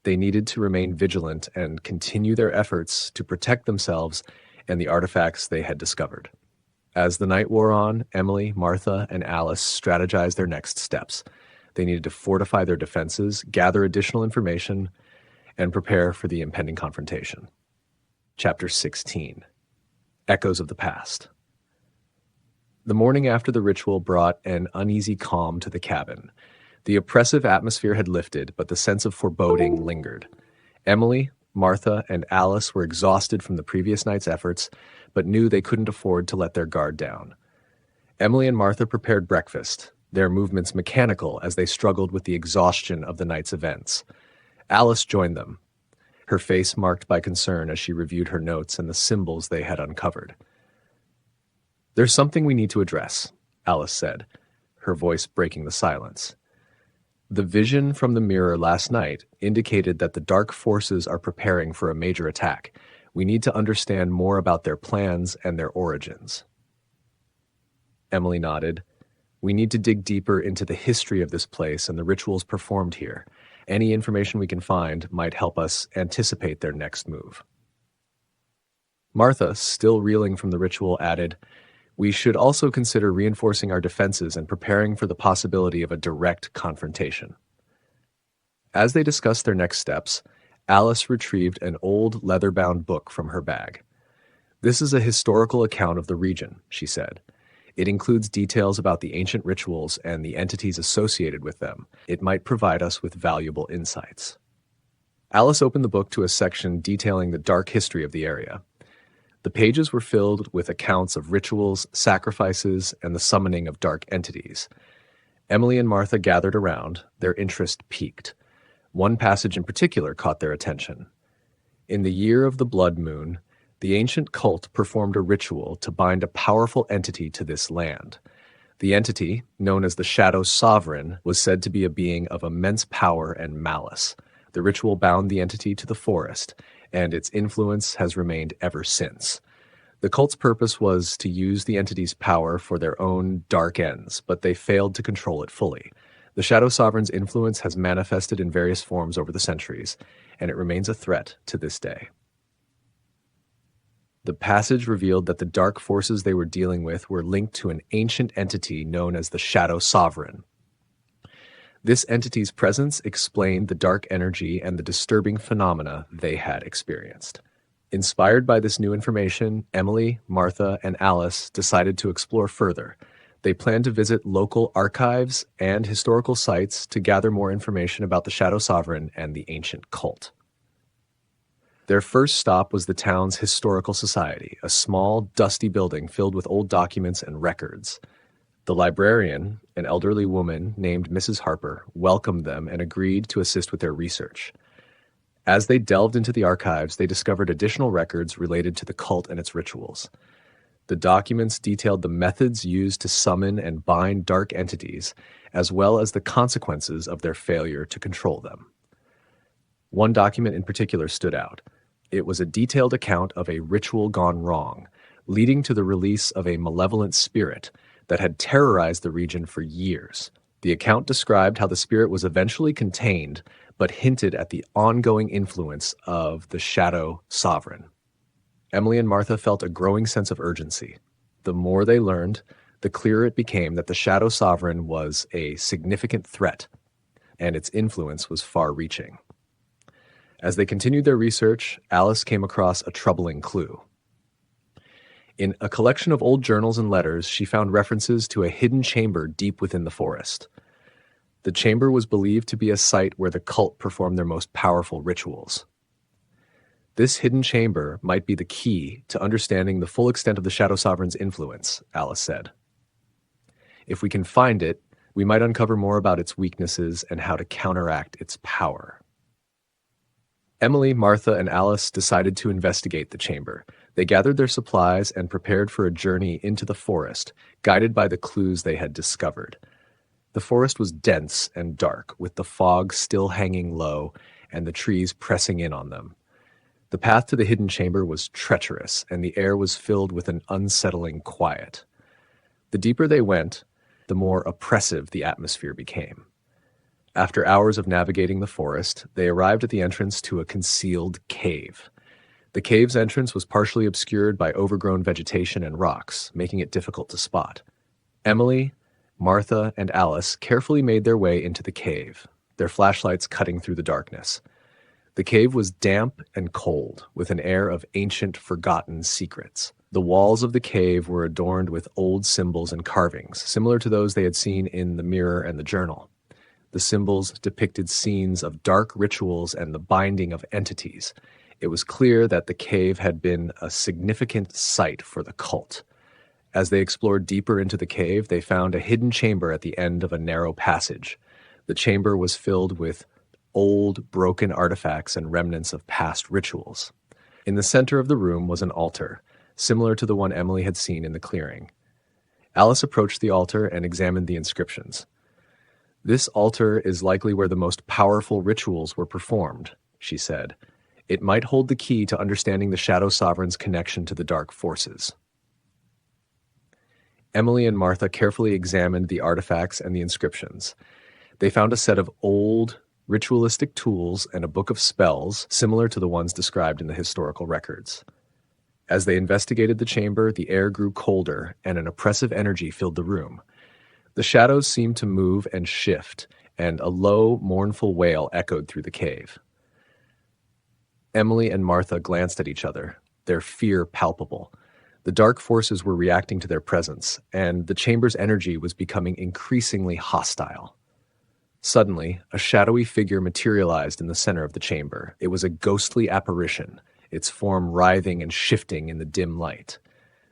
They needed to remain vigilant and continue their efforts to protect themselves and the artifacts they had discovered. As the night wore on, Emily, Martha, and Alice strategized their next steps. They needed to fortify their defenses, gather additional information, and prepare for the impending confrontation. Chapter 16. Echoes of the Past. The morning after the ritual brought an uneasy calm to the cabin. The oppressive atmosphere had lifted, but the sense of foreboding lingered. Emily, Martha, and Alice were exhausted from the previous night's efforts, but knew they couldn't afford to let their guard down. Emily and Martha prepared breakfast, their movements mechanical as they struggled with the exhaustion of the night's events. Alice joined them, her face marked by concern as she reviewed her notes and the symbols they had uncovered. "There's something we need to address," Alice said, her voice breaking the silence. "The vision from the mirror last night indicated that the dark forces are preparing for a major attack. We need to understand more about their plans and their origins." Emily nodded. "We need to dig deeper into the history of this place and the rituals performed here. Any information we can find might help us anticipate their next move." Martha, still reeling from the ritual, added, "We should also consider reinforcing our defenses and preparing for the possibility of a direct confrontation." As they discussed their next steps, Alice retrieved an old leather-bound book from her bag. "This is a historical account of the region," she said. "It includes details about the ancient rituals and the entities associated with them. It might provide us with valuable insights." Alice opened the book to a section detailing the dark history of the area. The pages were filled with accounts of rituals, sacrifices, and the summoning of dark entities. Emily and Martha gathered around, their interest piqued. One passage in particular caught their attention. In the year of the blood moon, the ancient cult performed a ritual to bind a powerful entity to this land. The entity, known as the Shadow Sovereign, was said to be a being of immense power and malice. The ritual bound the entity to the forest, and its influence has remained ever since. The cult's purpose was to use the entity's power for their own dark ends, but they failed to control it fully. The Shadow Sovereign's influence has manifested in various forms over the centuries, and it remains a threat to this day. The passage revealed that the dark forces they were dealing with were linked to an ancient entity known as the Shadow Sovereign. This entity's presence explained the dark energy and the disturbing phenomena they had experienced. Inspired by this new information, Emily, Martha, and Alice decided to explore further. They planned to visit local archives and historical sites to gather more information about the Shadow Sovereign and the ancient cult. Their first stop was the town's historical society, a small, dusty building filled with old documents and records. The librarian, an elderly woman named Mrs. Harper, welcomed them and agreed to assist with their research. As they delved into the archives, they discovered additional records related to the cult and its rituals. The documents detailed the methods used to summon and bind dark entities, as well as the consequences of their failure to control them. One document in particular stood out. It was a detailed account of a ritual gone wrong, leading to the release of a malevolent spirit that had terrorized the region for years. The account described how the spirit was eventually contained, but hinted at the ongoing influence of the Shadow Sovereign. Emily and Martha felt a growing sense of urgency. The more they learned, the clearer it became that the Shadow Sovereign was a significant threat, and its influence was far-reaching. As they continued their research, Alice came across a troubling clue. In a collection of old journals and letters, she found references to a hidden chamber deep within the forest. The chamber was believed to be a site where the cult performed their most powerful rituals. This hidden chamber might be the key to understanding the full extent of the Shadow Sovereign's influence, Alice said. If we can find it, we might uncover more about its weaknesses and how to counteract its power. Emily, Martha, and Alice decided to investigate the chamber. They gathered their supplies and prepared for a journey into the forest, guided by the clues they had discovered. The forest was dense and dark, with the fog still hanging low and the trees pressing in on them. The path to the hidden chamber was treacherous, and the air was filled with an unsettling quiet. The deeper they went, the more oppressive the atmosphere became. After hours of navigating the forest, they arrived at the entrance to a concealed cave. The cave's entrance was partially obscured by overgrown vegetation and rocks, making it difficult to spot. Emily, Martha, and Alice carefully made their way into the cave, their flashlights cutting through the darkness. The cave was damp and cold, with an air of ancient, forgotten secrets. The walls of the cave were adorned with old symbols and carvings, similar to those they had seen in the mirror and the journal. The symbols depicted scenes of dark rituals and the binding of entities. It was clear that the cave had been a significant site for the cult. As they explored deeper into the cave, they found a hidden chamber at the end of a narrow passage. The chamber was filled with old, broken artifacts and remnants of past rituals. In the center of the room was an altar, similar to the one Emily had seen in the clearing. Alice approached the altar and examined the inscriptions. "This altar is likely where the most powerful rituals were performed," she said. "It might hold the key to understanding the Shadow Sovereign's connection to the dark forces." Emily and Martha carefully examined the artifacts and the inscriptions. They found a set of old, ritualistic tools and a book of spells similar to the ones described in the historical records. As they investigated the chamber, the air grew colder and an oppressive energy filled the room. The shadows seemed to move and shift, and a low, mournful wail echoed through the cave. Emily and Martha glanced at each other, their fear palpable. The dark forces were reacting to their presence, and the chamber's energy was becoming increasingly hostile. Suddenly, a shadowy figure materialized in the center of the chamber. It was a ghostly apparition, its form writhing and shifting in the dim light.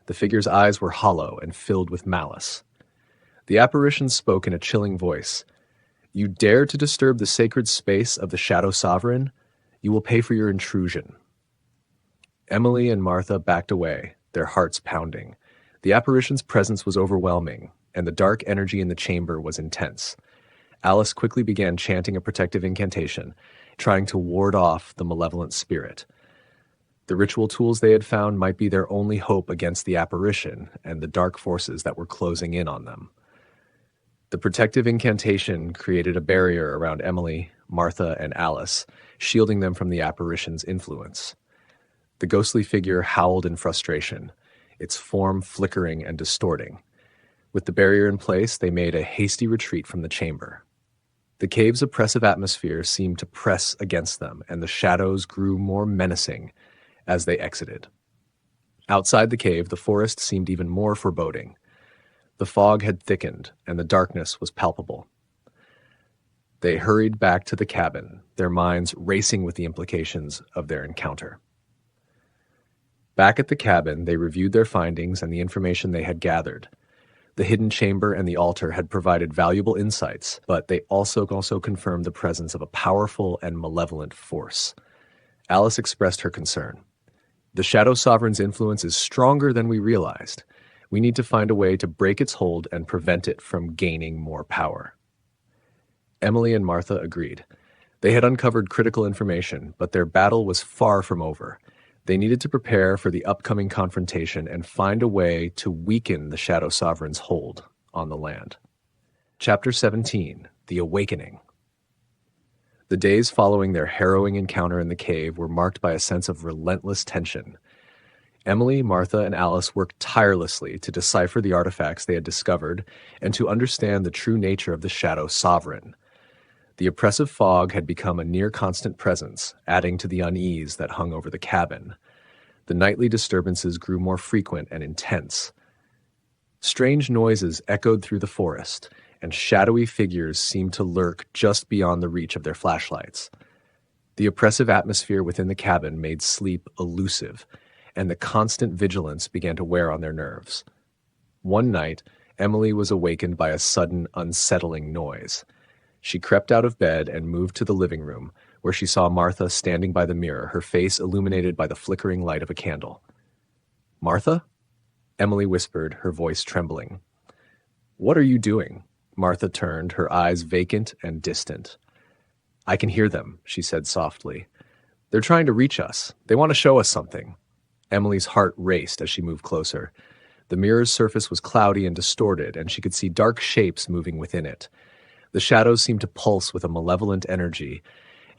The figure's eyes were hollow and filled with malice. The apparition spoke in a chilling voice. "You dare to disturb the sacred space of the Shadow Sovereign? You will pay for your intrusion." Emily and Martha backed away, their hearts pounding. The apparition's presence was overwhelming, and the dark energy in the chamber was intense. Alice quickly began chanting a protective incantation, trying to ward off the malevolent spirit. The ritual tools they had found might be their only hope against the apparition and the dark forces that were closing in on them. The protective incantation created a barrier around Emily, Martha, and Alice, shielding them from the apparition's influence. The ghostly figure howled in frustration, its form flickering and distorting. With the barrier in place, they made a hasty retreat from the chamber. The cave's oppressive atmosphere seemed to press against them, and the shadows grew more menacing as they exited. Outside the cave, the forest seemed even more foreboding. The fog had thickened, and the darkness was palpable. They hurried back to the cabin, their minds racing with the implications of their encounter. Back at the cabin, they reviewed their findings and the information they had gathered. The hidden chamber and the altar had provided valuable insights, but they also confirmed the presence of a powerful and malevolent force. Alice expressed her concern. "The Shadow Sovereign's influence is stronger than we realized. We need to find a way to break its hold and prevent it from gaining more power." Emily and Martha agreed. They had uncovered critical information, but their battle was far from over. They needed to prepare for the upcoming confrontation and find a way to weaken the Shadow Sovereign's hold on the land. Chapter 17, The Awakening. The days following their harrowing encounter in the cave were marked by a sense of relentless tension. Emily, Martha, and Alice worked tirelessly to decipher the artifacts they had discovered and to understand the true nature of the Shadow Sovereign. The oppressive fog had become a near-constant presence, adding to the unease that hung over the cabin. The nightly disturbances grew more frequent and intense. Strange noises echoed through the forest, and shadowy figures seemed to lurk just beyond the reach of their flashlights. The oppressive atmosphere within the cabin made sleep elusive, and the constant vigilance began to wear on their nerves. One night, Emily was awakened by a sudden, unsettling noise. She crept out of bed and moved to the living room, where she saw Martha standing by the mirror, her face illuminated by the flickering light of a candle. "Martha?" Emily whispered, her voice trembling. "What are you doing?" Martha turned, her eyes vacant and distant. "I can hear them," she said softly. "They're trying to reach us. They want to show us something." Emily's heart raced as she moved closer. The mirror's surface was cloudy and distorted, and she could see dark shapes moving within it. The shadows seemed to pulse with a malevolent energy,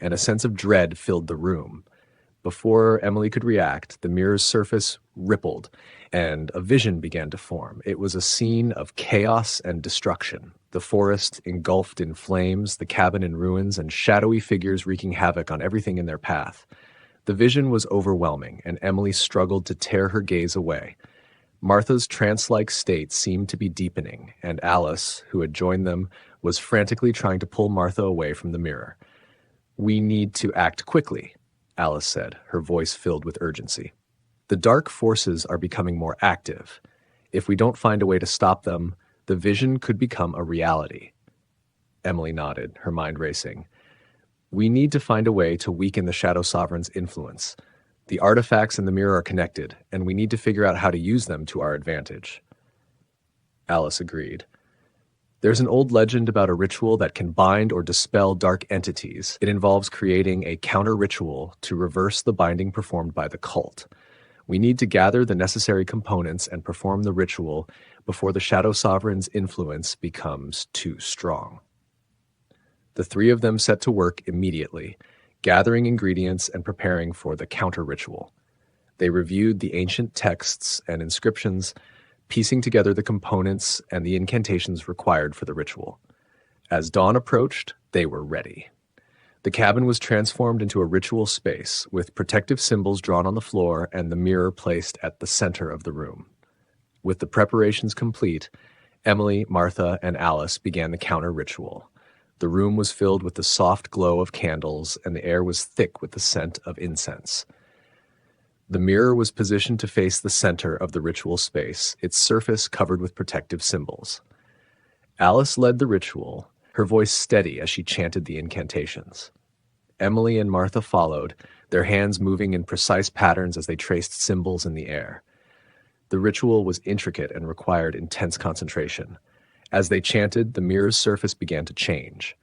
and a sense of dread filled the room. Before Emily could react, the mirror's surface rippled, and a vision began to form. It was a scene of chaos and destruction. The forest engulfed in flames, the cabin in ruins, and shadowy figures wreaking havoc on everything in their path. The vision was overwhelming, and Emily struggled to tear her gaze away. Martha's trance-like state seemed to be deepening, and Alice, who had joined them, was frantically trying to pull Martha away from the mirror. "We need to act quickly," Alice said, her voice filled with urgency. "The dark forces are becoming more active. If we don't find a way to stop them, the vision could become a reality." Emily nodded, her mind racing. "We need to find a way to weaken the Shadow Sovereign's influence. The artifacts in the mirror are connected, and we need to figure out how to use them to our advantage." Alice agreed. "There's an old legend about a ritual that can bind or dispel dark entities. It involves creating a counter-ritual to reverse the binding performed by the cult. We need to gather the necessary components and perform the ritual before the Shadow Sovereign's influence becomes too strong." The three of them set to work immediately, gathering ingredients and preparing for the counter-ritual. They reviewed the ancient texts and inscriptions, piecing together the components and the incantations required for the ritual. As dawn approached, they were ready. The cabin was transformed into a ritual space, with protective symbols drawn on the floor and the mirror placed at the center of the room. With the preparations complete, Emily, Martha, and Alice began the counter-ritual. The room was filled with the soft glow of candles, and the air was thick with the scent of incense. The mirror was positioned to face the center of the ritual space, its surface covered with protective symbols. Alice led the ritual, her voice steady as she chanted the incantations. Emily and Martha followed, their hands moving in precise patterns as they traced symbols in the air. The ritual was intricate and required intense concentration. As they chanted, the mirror's surface began to change.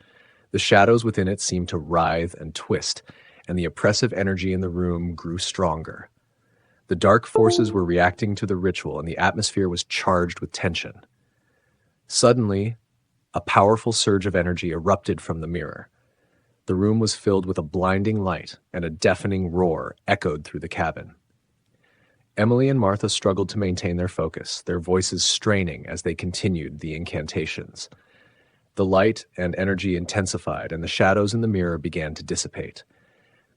The shadows within it seemed to writhe and twist, and the oppressive energy in the room grew stronger. The dark forces were reacting to the ritual, and the atmosphere was charged with tension. Suddenly, a powerful surge of energy erupted from the mirror. The room was filled with a blinding light, and a deafening roar echoed through the cabin. Emily and Martha struggled to maintain their focus, their voices straining as they continued the incantations. The light and energy intensified, and the shadows in the mirror began to dissipate.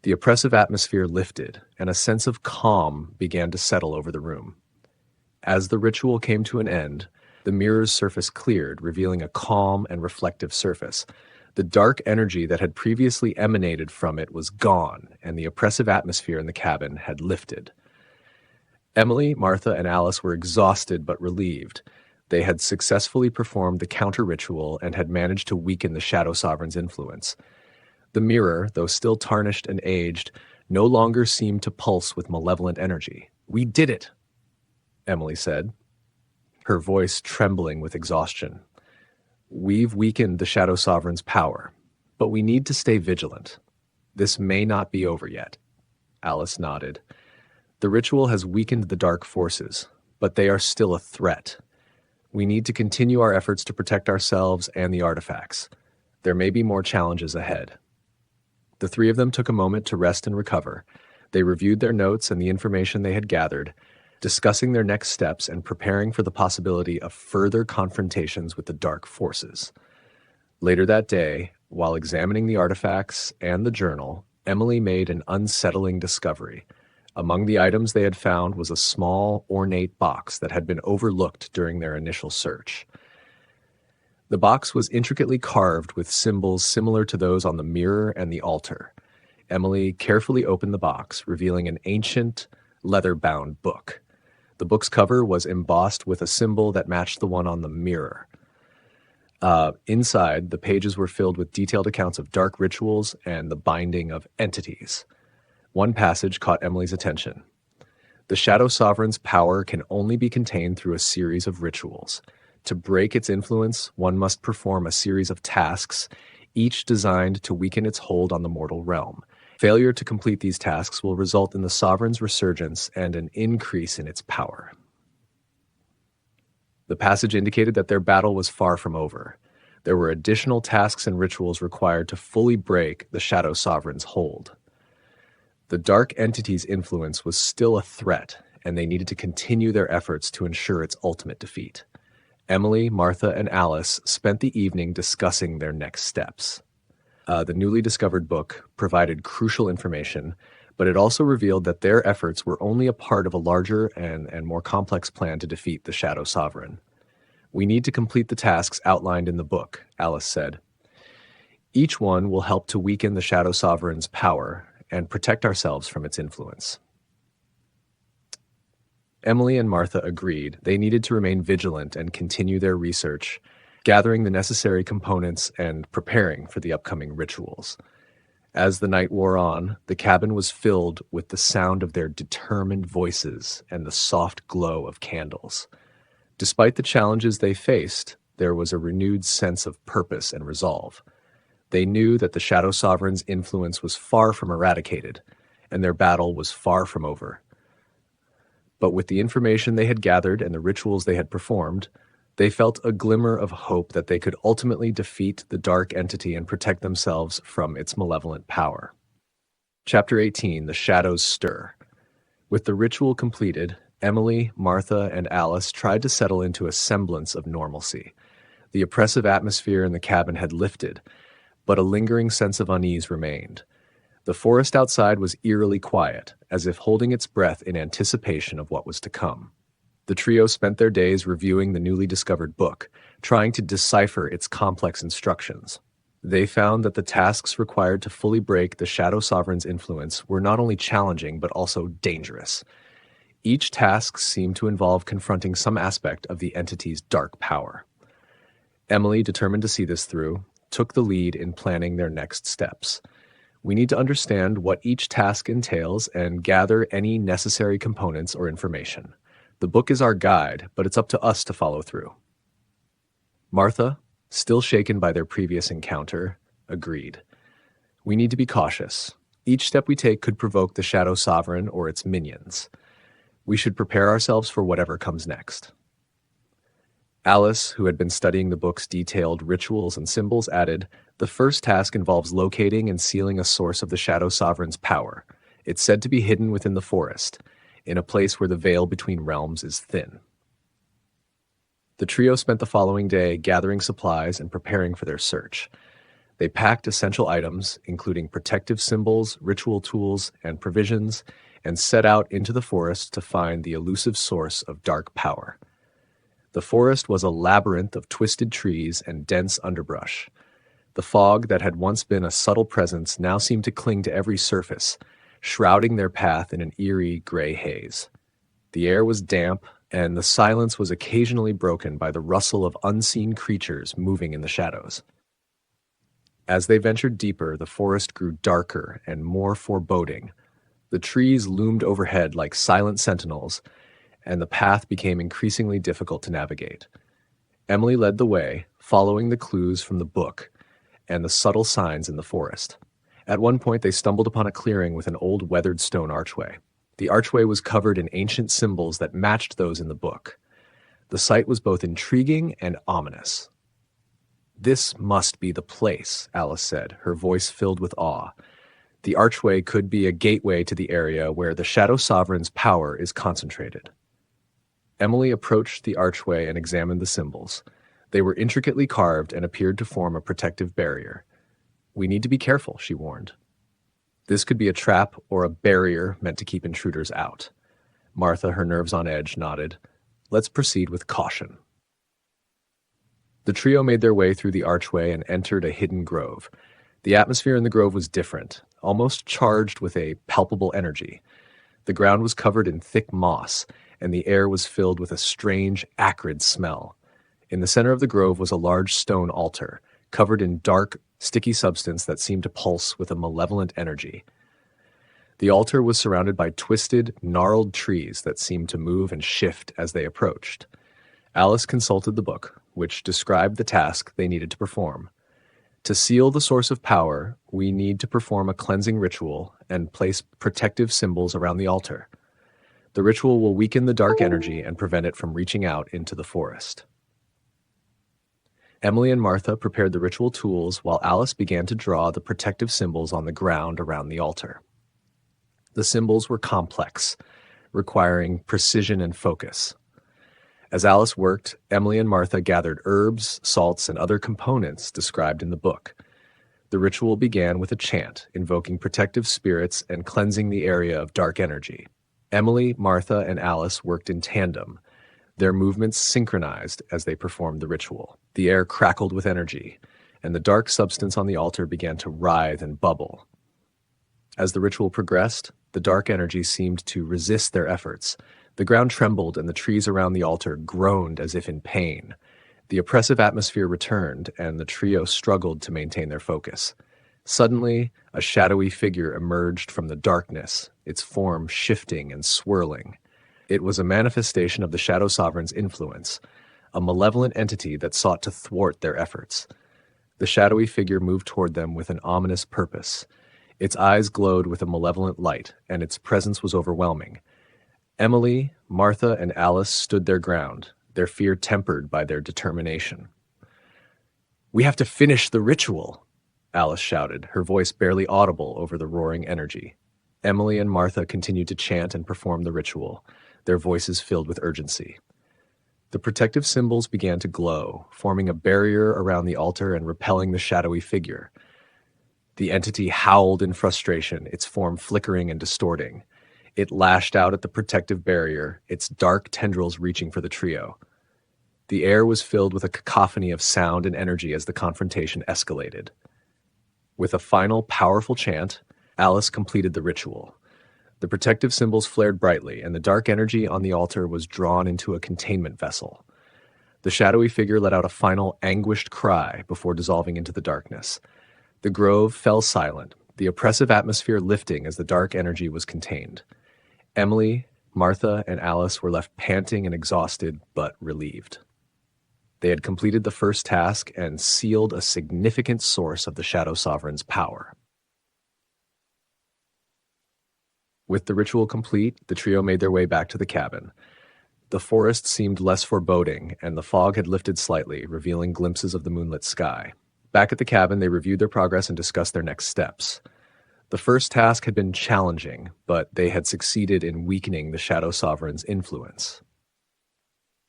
The oppressive atmosphere lifted, and a sense of calm began to settle over the room. As the ritual came to an end, the mirror's surface cleared, revealing a calm and reflective surface. The dark energy that had previously emanated from it was gone, and the oppressive atmosphere in the cabin had lifted. Emily, Martha, and Alice were exhausted but relieved. They had successfully performed the counter-ritual and had managed to weaken the Shadow Sovereign's influence. The mirror, though still tarnished and aged, no longer seemed to pulse with malevolent energy. "We did it," Emily said, her voice trembling with exhaustion. "We've weakened the Shadow Sovereign's power, but we need to stay vigilant. This may not be over yet." Alice nodded. The ritual has weakened the dark forces, but they are still a threat. We need to continue our efforts to protect ourselves and the artifacts. There may be more challenges ahead. The three of them took a moment to rest and recover. They reviewed their notes and the information they had gathered, discussing their next steps and preparing for the possibility of further confrontations with the dark forces. Later that day, while examining the artifacts and the journal, Emily made an unsettling discovery. Among the items they had found was a small, ornate box that had been overlooked during their initial search. The box was intricately carved with symbols similar to those on the mirror and the altar. Emily carefully opened the box, revealing an ancient, leather-bound book. The book's cover was embossed with a symbol that matched the one on the mirror. Inside, the pages were filled with detailed accounts of dark rituals and the binding of entities. One passage caught Emily's attention. The Shadow Sovereign's power can only be contained through a series of rituals. To break its influence, one must perform a series of tasks, each designed to weaken its hold on the mortal realm. Failure to complete these tasks will result in the Sovereign's resurgence and an increase in its power. The passage indicated that their battle was far from over. There were additional tasks and rituals required to fully break the Shadow Sovereign's hold. The dark entity's influence was still a threat, and they needed to continue their efforts to ensure its ultimate defeat. Emily, Martha, and Alice spent the evening discussing their next steps. The newly discovered book provided crucial information, but it also revealed that their efforts were only a part of a larger and more complex plan to defeat the Shadow Sovereign. "We need to complete the tasks outlined in the book," Alice said. "Each one will help to weaken the Shadow Sovereign's power and protect ourselves from its influence." Emily and Martha agreed they needed to remain vigilant and continue their research, gathering the necessary components and preparing for the upcoming rituals. As the night wore on, the cabin was filled with the sound of their determined voices and the soft glow of candles. Despite the challenges they faced, there was a renewed sense of purpose and resolve. They knew that the Shadow Sovereign's influence was far from eradicated, and their battle was far from over. But with the information they had gathered and the rituals they had performed, they felt a glimmer of hope that they could ultimately defeat the dark entity and protect themselves from its malevolent power. Chapter 18, The Shadows Stir. With the ritual completed, Emily, Martha, and Alice tried to settle into a semblance of normalcy. The oppressive atmosphere in the cabin had lifted, but a lingering sense of unease remained. The forest outside was eerily quiet, as if holding its breath in anticipation of what was to come. The trio spent their days reviewing the newly discovered book, trying to decipher its complex instructions. They found that the tasks required to fully break the Shadow Sovereign's influence were not only challenging but also dangerous. Each task seemed to involve confronting some aspect of the entity's dark power. Emily, determined to see this through, took the lead in planning their next steps. "We need to understand what each task entails and gather any necessary components or information. The book is our guide, but it's up to us to follow through." Martha, still shaken by their previous encounter, agreed. "We need to be cautious. Each step we take could provoke the Shadow Sovereign or its minions. We should prepare ourselves for whatever comes next." Alice, who had been studying the book's detailed rituals and symbols, added, "The first task involves locating and sealing a source of the Shadow Sovereign's power. It's said to be hidden within the forest, in a place where the veil between realms is thin." The trio spent the following day gathering supplies and preparing for their search. They packed essential items, including protective symbols, ritual tools, and provisions, and set out into the forest to find the elusive source of dark power. The forest was a labyrinth of twisted trees and dense underbrush. The fog that had once been a subtle presence now seemed to cling to every surface, shrouding their path in an eerie gray haze. The air was damp, and the silence was occasionally broken by the rustle of unseen creatures moving in the shadows. As they ventured deeper, the forest grew darker and more foreboding. The trees loomed overhead like silent sentinels, and the path became increasingly difficult to navigate. Emily led the way, following the clues from the book and the subtle signs in the forest. At one point, they stumbled upon a clearing with an old weathered stone archway. The archway was covered in ancient symbols that matched those in the book. The sight was both intriguing and ominous. "This must be the place," Alice said, her voice filled with awe. "The archway could be a gateway to the area where the Shadow Sovereign's power is concentrated." Emily approached the archway and examined the symbols. They were intricately carved and appeared to form a protective barrier. "We need to be careful," she warned. This could be a trap or a barrier meant to keep intruders out. Martha, her nerves on edge, nodded. "Let's proceed with caution." The trio made their way through the archway and entered a hidden grove. The atmosphere in the grove was different, almost charged with a palpable energy. The ground was covered in thick moss, and the air was filled with a strange, acrid smell. In the center of the grove was a large stone altar, covered in dark, sticky substance that seemed to pulse with a malevolent energy. The altar was surrounded by twisted, gnarled trees that seemed to move and shift as they approached. Alice consulted the book, which described the task they needed to perform. To seal the source of power, we need to perform a cleansing ritual and place protective symbols around the altar. The ritual will weaken the dark energy and prevent it from reaching out into the forest. Emily and Martha prepared the ritual tools while Alice began to draw the protective symbols on the ground around the altar. The symbols were complex, requiring precision and focus. As Alice worked, Emily and Martha gathered herbs, salts, and other components described in the book. The ritual began with a chant, invoking protective spirits and cleansing the area of dark energy. Emily, Martha, and Alice worked in tandem, their movements synchronized as they performed the ritual. The air crackled with energy, and the dark substance on the altar began to writhe and bubble. As the ritual progressed, the dark energy seemed to resist their efforts. The ground trembled and the trees around the altar groaned as if in pain. The oppressive atmosphere returned, and the trio struggled to maintain their focus. Suddenly, a shadowy figure emerged from the darkness, its form shifting and swirling. It was a manifestation of the Shadow Sovereign's influence, a malevolent entity that sought to thwart their efforts. The shadowy figure moved toward them with an ominous purpose. Its eyes glowed with a malevolent light, and its presence was overwhelming. Emily, Martha, and Alice stood their ground, their fear tempered by their determination. "We have to finish the ritual," Alice shouted, her voice barely audible over the roaring energy. Emily and Martha continued to chant and perform the ritual, their voices filled with urgency. The protective symbols began to glow, forming a barrier around the altar and repelling the shadowy figure. The entity howled in frustration, its form flickering and distorting. It lashed out at the protective barrier, its dark tendrils reaching for the trio. The air was filled with a cacophony of sound and energy as the confrontation escalated. With a final powerful chant, Alice completed the ritual. The protective symbols flared brightly, and the dark energy on the altar was drawn into a containment vessel. The shadowy figure let out a final anguished cry before dissolving into the darkness. The grove fell silent, the oppressive atmosphere lifting as the dark energy was contained. Emily, Martha, and Alice were left panting and exhausted, but relieved. They had completed the first task and sealed a significant source of the Shadow Sovereign's power. With the ritual complete, the trio made their way back to the cabin. The forest seemed less foreboding, and the fog had lifted slightly, revealing glimpses of the moonlit sky. Back at the cabin, they reviewed their progress and discussed their next steps. The first task had been challenging, but they had succeeded in weakening the Shadow Sovereign's influence.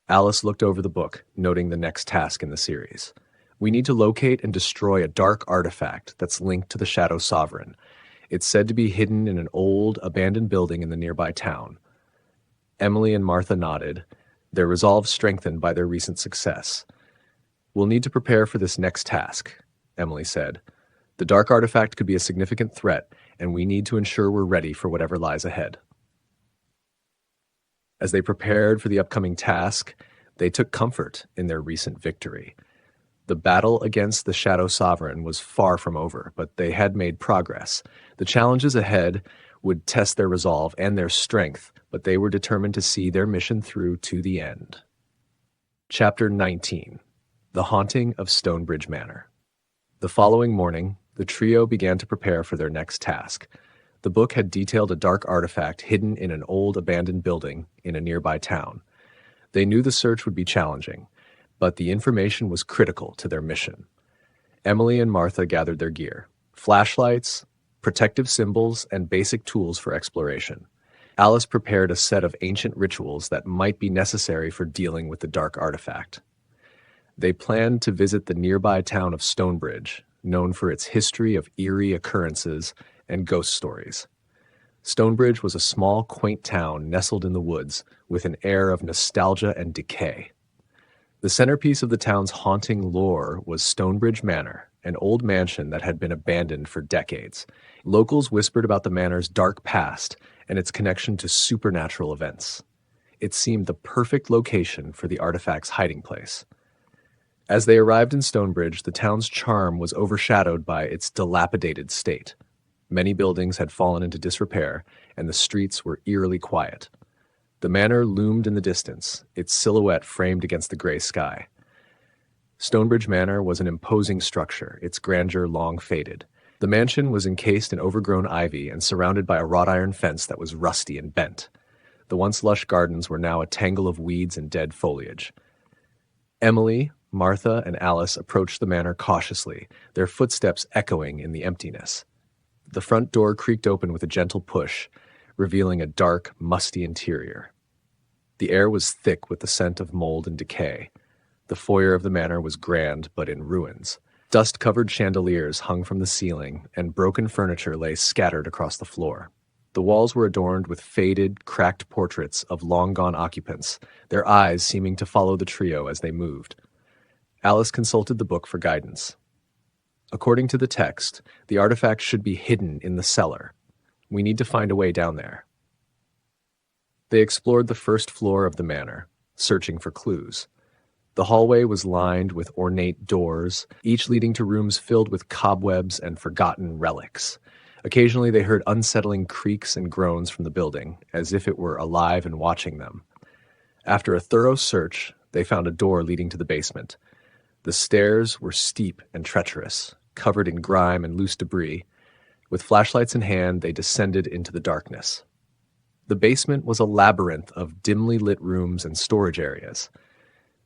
Alice looked over the book, noting the next task in the series. "We need to locate and destroy a dark artifact that's linked to the Shadow Sovereign. It's said to be hidden in an old, abandoned building in the nearby town." Emily and Martha nodded, their resolve strengthened by their recent success. "We'll need to prepare for this next task," Emily said. "The dark artifact could be a significant threat, and we need to ensure we're ready for whatever lies ahead." As they prepared for the upcoming task, they took comfort in their recent victory. The battle against the Shadow Sovereign was far from over, but they had made progress. The challenges ahead would test their resolve and their strength, but they were determined to see their mission through to the end. Chapter 19. The Haunting of Stonebridge Manor. The following morning, the trio began to prepare for their next task. The book had detailed a dark artifact hidden in an old abandoned building in a nearby town. They knew the search would be challenging, but the information was critical to their mission. Emily and Martha gathered their gear: flashlights, protective symbols, and basic tools for exploration. Alice prepared a set of ancient rituals that might be necessary for dealing with the dark artifact. They planned to visit the nearby town of Stonebridge, known for its history of eerie occurrences and ghost stories. Stonebridge was a small, quaint town nestled in the woods with an air of nostalgia and decay. The centerpiece of the town's haunting lore was Stonebridge Manor, an old mansion that had been abandoned for decades. Locals whispered about the manor's dark past and its connection to supernatural events. It seemed the perfect location for the artifact's hiding place. As they arrived in Stonebridge, the town's charm was overshadowed by its dilapidated state. Many buildings had fallen into disrepair, and the streets were eerily quiet. The manor loomed in the distance, its silhouette framed against the gray sky. Stonebridge Manor was an imposing structure, its grandeur long faded. The mansion was encased in overgrown ivy and surrounded by a wrought iron fence that was rusty and bent. The once lush gardens were now a tangle of weeds and dead foliage. Emily, Martha, and Alice approached the manor cautiously, their footsteps echoing in the emptiness. The front door creaked open with a gentle push, revealing a dark, musty interior. The air was thick with the scent of mold and decay. The foyer of the manor was grand but in ruins. Dust-covered chandeliers hung from the ceiling, and broken furniture lay scattered across the floor. The walls were adorned with faded, cracked portraits of long-gone occupants, their eyes seeming to follow the trio as they moved. Alice consulted the book for guidance. According to the text, the artifact should be hidden in the cellar. We need to find a way down there. They explored the first floor of the manor, searching for clues. The hallway was lined with ornate doors, each leading to rooms filled with cobwebs and forgotten relics. Occasionally they heard unsettling creaks and groans from the building, as if it were alive and watching them. After a thorough search, they found a door leading to the basement. The stairs were steep and treacherous, covered in grime and loose debris. With flashlights in hand, they descended into the darkness. The basement was a labyrinth of dimly lit rooms and storage areas.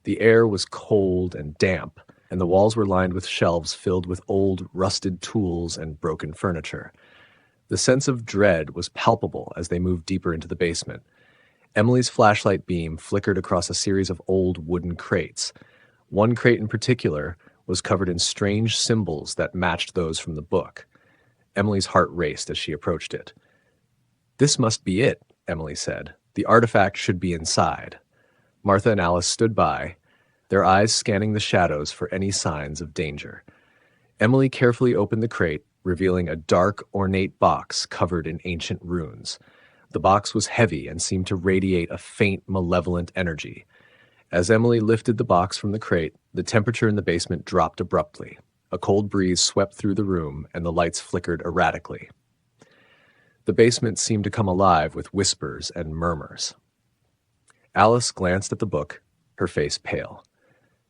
The air was cold and damp, and the walls were lined with shelves filled with old, rusted tools and broken furniture. The sense of dread was palpable as they moved deeper into the basement. Emily's flashlight beam flickered across a series of old wooden crates. One crate in particular was covered in strange symbols that matched those from the book. Emily's heart raced as she approached it. "This must be it," Emily said. "The artifact should be inside." Martha and Alice stood by, their eyes scanning the shadows for any signs of danger. Emily carefully opened the crate, revealing a dark, ornate box covered in ancient runes. The box was heavy and seemed to radiate a faint, malevolent energy. As Emily lifted the box from the crate, the temperature in the basement dropped abruptly. A cold breeze swept through the room, and the lights flickered erratically. The basement seemed to come alive with whispers and murmurs. Alice glanced at the book, her face pale.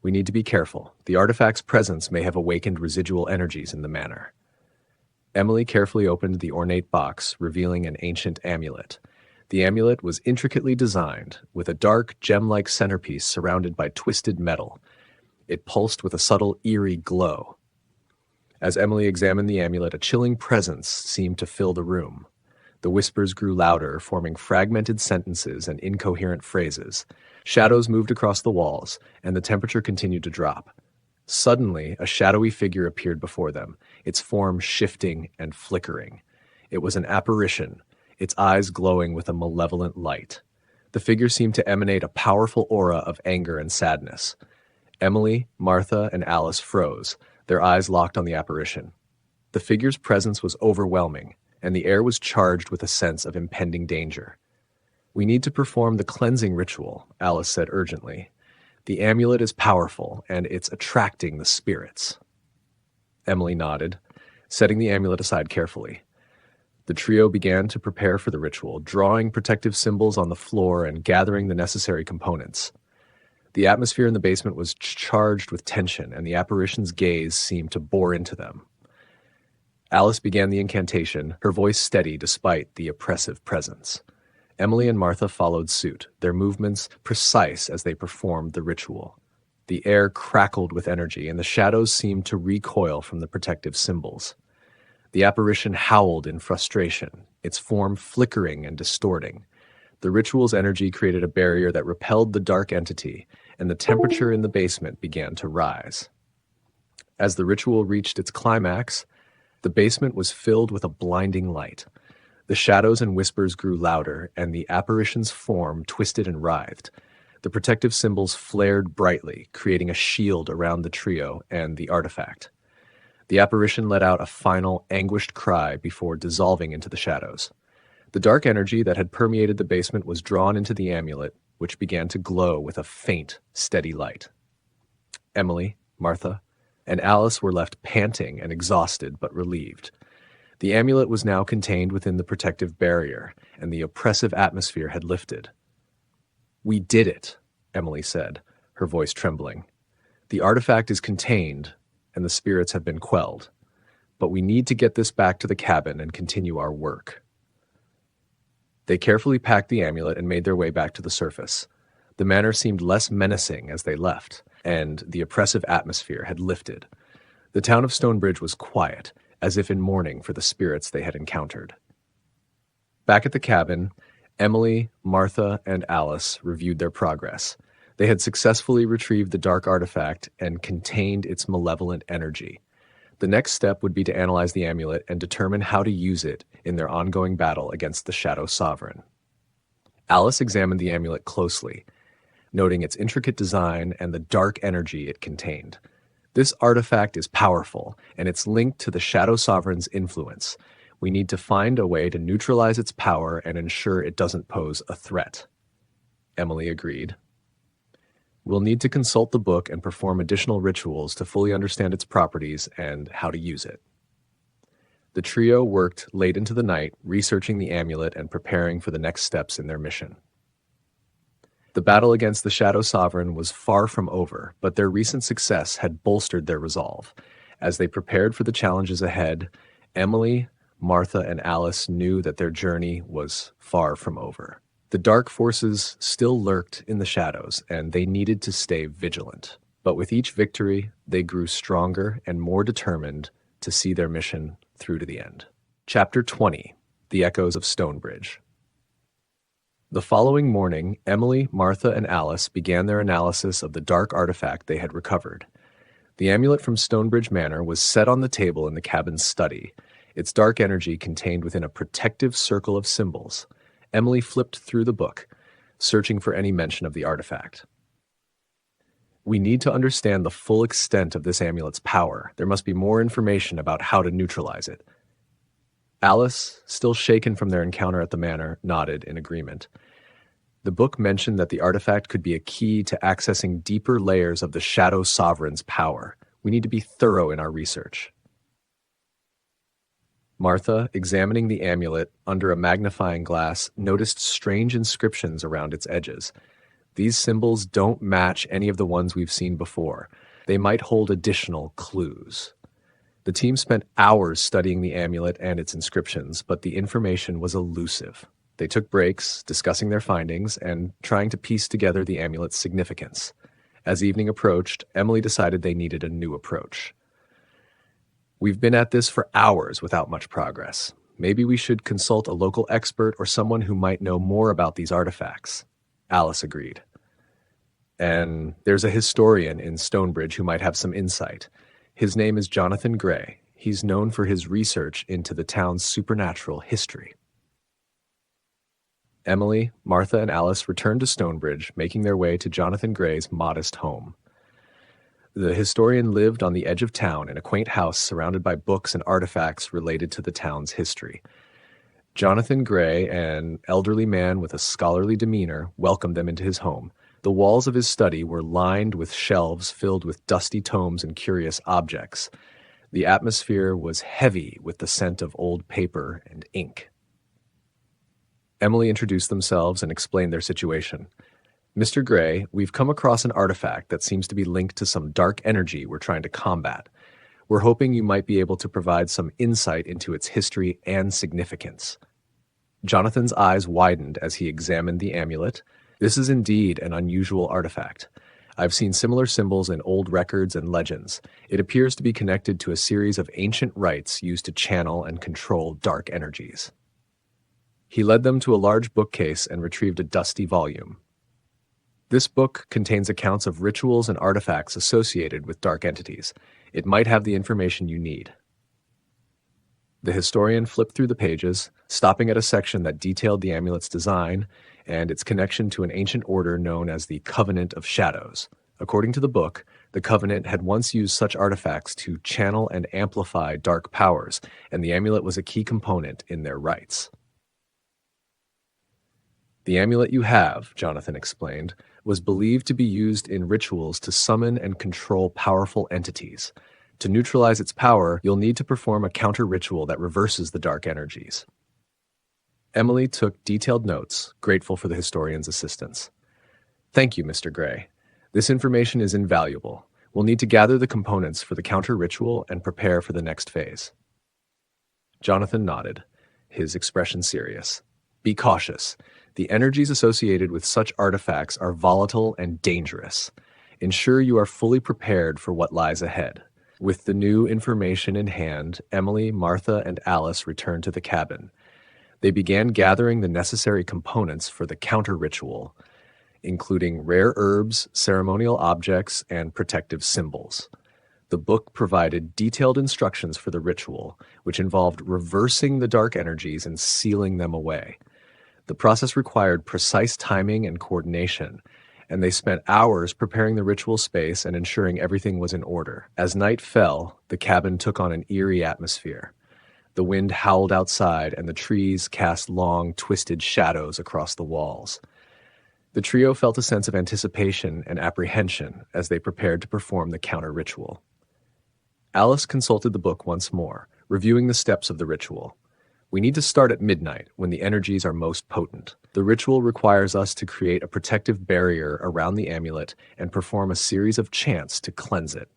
"We need to be careful. The artifact's presence may have awakened residual energies in the manor." Emily carefully opened the ornate box, revealing an ancient amulet. The amulet was intricately designed, with a dark, gem-like centerpiece surrounded by twisted metal. It pulsed with a subtle, eerie glow. As Emily examined the amulet, a chilling presence seemed to fill the room. The whispers grew louder, forming fragmented sentences and incoherent phrases. Shadows moved across the walls, and the temperature continued to drop. Suddenly, a shadowy figure appeared before them, its form shifting and flickering. It was an apparition, its eyes glowing with a malevolent light. The figure seemed to emanate a powerful aura of anger and sadness. Emily, Martha, and Alice froze, their eyes locked on the apparition. The figure's presence was overwhelming, and the air was charged with a sense of impending danger. "We need to perform the cleansing ritual," Alice said urgently. "The amulet is powerful, and it's attracting the spirits." Emily nodded, setting the amulet aside carefully. The trio began to prepare for the ritual, drawing protective symbols on the floor and gathering the necessary components. The atmosphere in the basement was charged with tension, and the apparition's gaze seemed to bore into them. Alice began the incantation, her voice steady despite the oppressive presence. Emily and Martha followed suit, their movements precise as they performed the ritual. The air crackled with energy, and the shadows seemed to recoil from the protective symbols. The apparition howled in frustration, its form flickering and distorting. The ritual's energy created a barrier that repelled the dark entity, and the temperature in the basement began to rise. As the ritual reached its climax, the basement was filled with a blinding light. The shadows and whispers grew louder, and the apparition's form twisted and writhed. The protective symbols flared brightly, creating a shield around the trio and the artifact. The apparition let out a final, anguished cry before dissolving into the shadows. The dark energy that had permeated the basement was drawn into the amulet, which began to glow with a faint, steady light. Emily, Martha, and Alice were left panting and exhausted but relieved. The amulet was now contained within the protective barrier, and the oppressive atmosphere had lifted. "We did it," Emily said, her voice trembling. "The artifact is contained, and the spirits have been quelled. But we need to get this back to the cabin and continue our work." They carefully packed the amulet and made their way back to the surface. The manor seemed less menacing as they left, and the oppressive atmosphere had lifted. The town of Stonebridge was quiet, as if in mourning for the spirits they had encountered. Back at the cabin, Emily, Martha, and Alice reviewed their progress. They had successfully retrieved the dark artifact and contained its malevolent energy. The next step would be to analyze the amulet and determine how to use it in their ongoing battle against the Shadow Sovereign. Alice examined the amulet closely, noting its intricate design and the dark energy it contained. This artifact is powerful, and it's linked to the Shadow Sovereign's influence. We need to find a way to neutralize its power and ensure it doesn't pose a threat. Emily agreed. We'll need to consult the book and perform additional rituals to fully understand its properties and how to use it. The trio worked late into the night, researching the amulet and preparing for the next steps in their mission. The battle against the Shadow Sovereign was far from over, but their recent success had bolstered their resolve. As they prepared for the challenges ahead, Emily, Martha, and Alice knew that their journey was far from over. The dark forces still lurked in the shadows, and they needed to stay vigilant. But with each victory, they grew stronger and more determined to see their mission through to the end. Chapter 20: The Echoes of Stonebridge. The following morning, Emily, Martha, and Alice began their analysis of the dark artifact they had recovered. The amulet from Stonebridge Manor was set on the table in the cabin's study, its dark energy contained within a protective circle of symbols. Emily flipped through the book, searching for any mention of the artifact. We need to understand the full extent of this amulet's power. There must be more information about how to neutralize it. Alice, still shaken from their encounter at the manor, nodded in agreement. The book mentioned that the artifact could be a key to accessing deeper layers of the Shadow Sovereign's power. We need to be thorough in our research. Martha, examining the amulet under a magnifying glass, noticed strange inscriptions around its edges. These symbols don't match any of the ones we've seen before. They might hold additional clues. The team spent hours studying the amulet and its inscriptions, but the information was elusive. They took breaks, discussing their findings and trying to piece together the amulet's significance. As evening approached, Emily decided they needed a new approach. We've been at this for hours without much progress. Maybe we should consult a local expert or someone who might know more about these artifacts. Alice agreed. And there's a historian in Stonebridge who might have some insight. His name is Jonathan Gray. He's known for his research into the town's supernatural history. Emily, Martha, and Alice returned to Stonebridge, making their way to Jonathan Gray's modest home. The historian lived on the edge of town in a quaint house surrounded by books and artifacts related to the town's history. Jonathan Gray, an elderly man with a scholarly demeanor, welcomed them into his home. The walls of his study were lined with shelves filled with dusty tomes and curious objects. The atmosphere was heavy with the scent of old paper and ink. Emily introduced themselves and explained their situation. "Mr. Gray, we've come across an artifact that seems to be linked to some dark energy we're trying to combat. We're hoping you might be able to provide some insight into its history and significance." Jonathan's eyes widened as he examined the amulet. "This is indeed an unusual artifact. I've seen similar symbols in old records and legends. It appears to be connected to a series of ancient rites used to channel and control dark energies." He led them to a large bookcase and retrieved a dusty volume. "This book contains accounts of rituals and artifacts associated with dark entities. It might have the information you need." The historian flipped through the pages, stopping at a section that detailed the amulet's design and its connection to an ancient order known as the Covenant of Shadows. According to the book, the Covenant had once used such artifacts to channel and amplify dark powers, and the amulet was a key component in their rites. "The amulet you have," Jonathan explained, "was believed to be used in rituals to summon and control powerful entities. To neutralize its power, you'll need to perform a counter-ritual that reverses the dark energies." Emily took detailed notes, grateful for the historian's assistance. "Thank you, Mr. Gray. This information is invaluable. We'll need to gather the components for the counter-ritual and prepare for the next phase." Jonathan nodded, his expression serious. "Be cautious. The energies associated with such artifacts are volatile and dangerous. Ensure you are fully prepared for what lies ahead." With the new information in hand, Emily, Martha, and Alice returned to the cabin. They began gathering the necessary components for the counter-ritual, including rare herbs, ceremonial objects, and protective symbols. The book provided detailed instructions for the ritual, which involved reversing the dark energies and sealing them away. The process required precise timing and coordination, and they spent hours preparing the ritual space and ensuring everything was in order. As night fell, the cabin took on an eerie atmosphere. The wind howled outside, and the trees cast long, twisted shadows across the walls. The trio felt a sense of anticipation and apprehension as they prepared to perform the counter-ritual. Alice consulted the book once more, reviewing the steps of the ritual. "We need to start at midnight, when the energies are most potent. The ritual requires us to create a protective barrier around the amulet and perform a series of chants to cleanse it."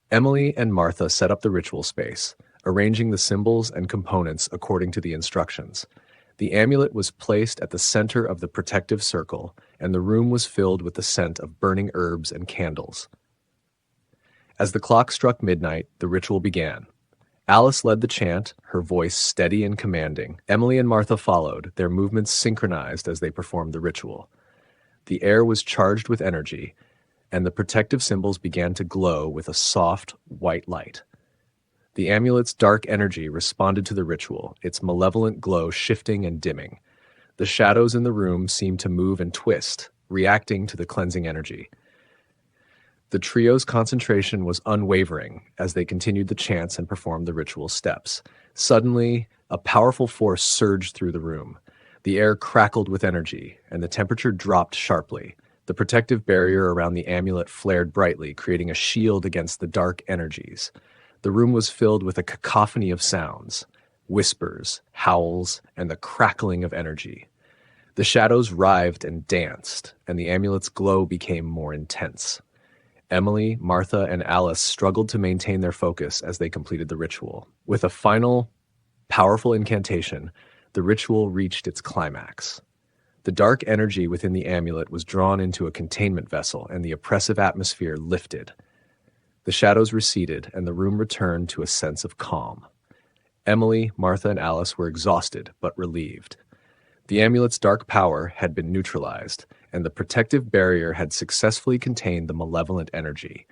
Emily and Martha set up the ritual space, arranging the symbols and components according to the instructions. The amulet was placed at the center of the protective circle, and the room was filled with the scent of burning herbs and candles. As the clock struck midnight, the ritual began. Alice led the chant, her voice steady and commanding. Emily and Martha followed, their movements synchronized as they performed the ritual. The air was charged with energy, and the protective symbols began to glow with a soft, white light. The amulet's dark energy responded to the ritual, its malevolent glow shifting and dimming. The shadows in the room seemed to move and twist, reacting to the cleansing energy. The trio's concentration was unwavering as they continued the chants and performed the ritual steps. Suddenly, a powerful force surged through the room. The air crackled with energy, and the temperature dropped sharply. The protective barrier around the amulet flared brightly, creating a shield against the dark energies. The room was filled with a cacophony of sounds, whispers, howls, and the crackling of energy. The shadows writhed and danced, and the amulet's glow became more intense. Emily, Martha, and Alice struggled to maintain their focus as they completed the ritual. With a final, powerful incantation, the ritual reached its climax. The dark energy within the amulet was drawn into a containment vessel, and the oppressive atmosphere lifted. The shadows receded, and the room returned to a sense of calm. Emily, Martha, and Alice were exhausted but relieved. The amulet's dark power had been neutralized, and the protective barrier had successfully contained the malevolent energy.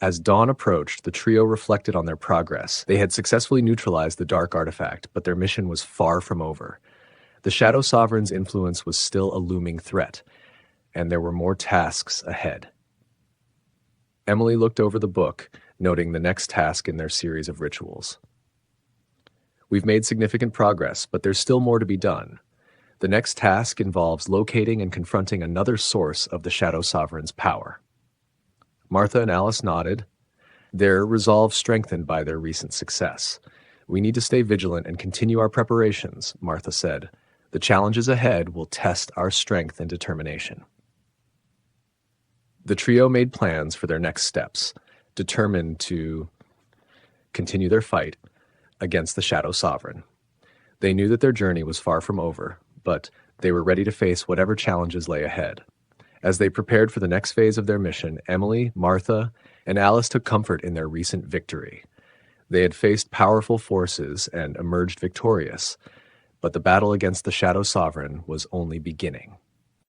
As dawn approached, the trio reflected on their progress. They had successfully neutralized the dark artifact, but their mission was far from over. The Shadow Sovereign's influence was still a looming threat, and there were more tasks ahead. Emily looked over the book, noting the next task in their series of rituals. "We've made significant progress, but there's still more to be done. The next task involves locating and confronting another source of the Shadow Sovereign's power." Martha and Alice nodded, their resolve strengthened by their recent success. "We need to stay vigilant and continue our preparations," Martha said. "The challenges ahead will test our strength and determination." The trio made plans for their next steps. determined to continue their fight against the Shadow Sovereign. They knew that their journey was far from over, but they were ready to face whatever challenges lay ahead. As they prepared for the next phase of their mission, Emily, Martha, and Alice took comfort in their recent victory. They had faced powerful forces and emerged victorious, but the battle against the Shadow Sovereign was only beginning.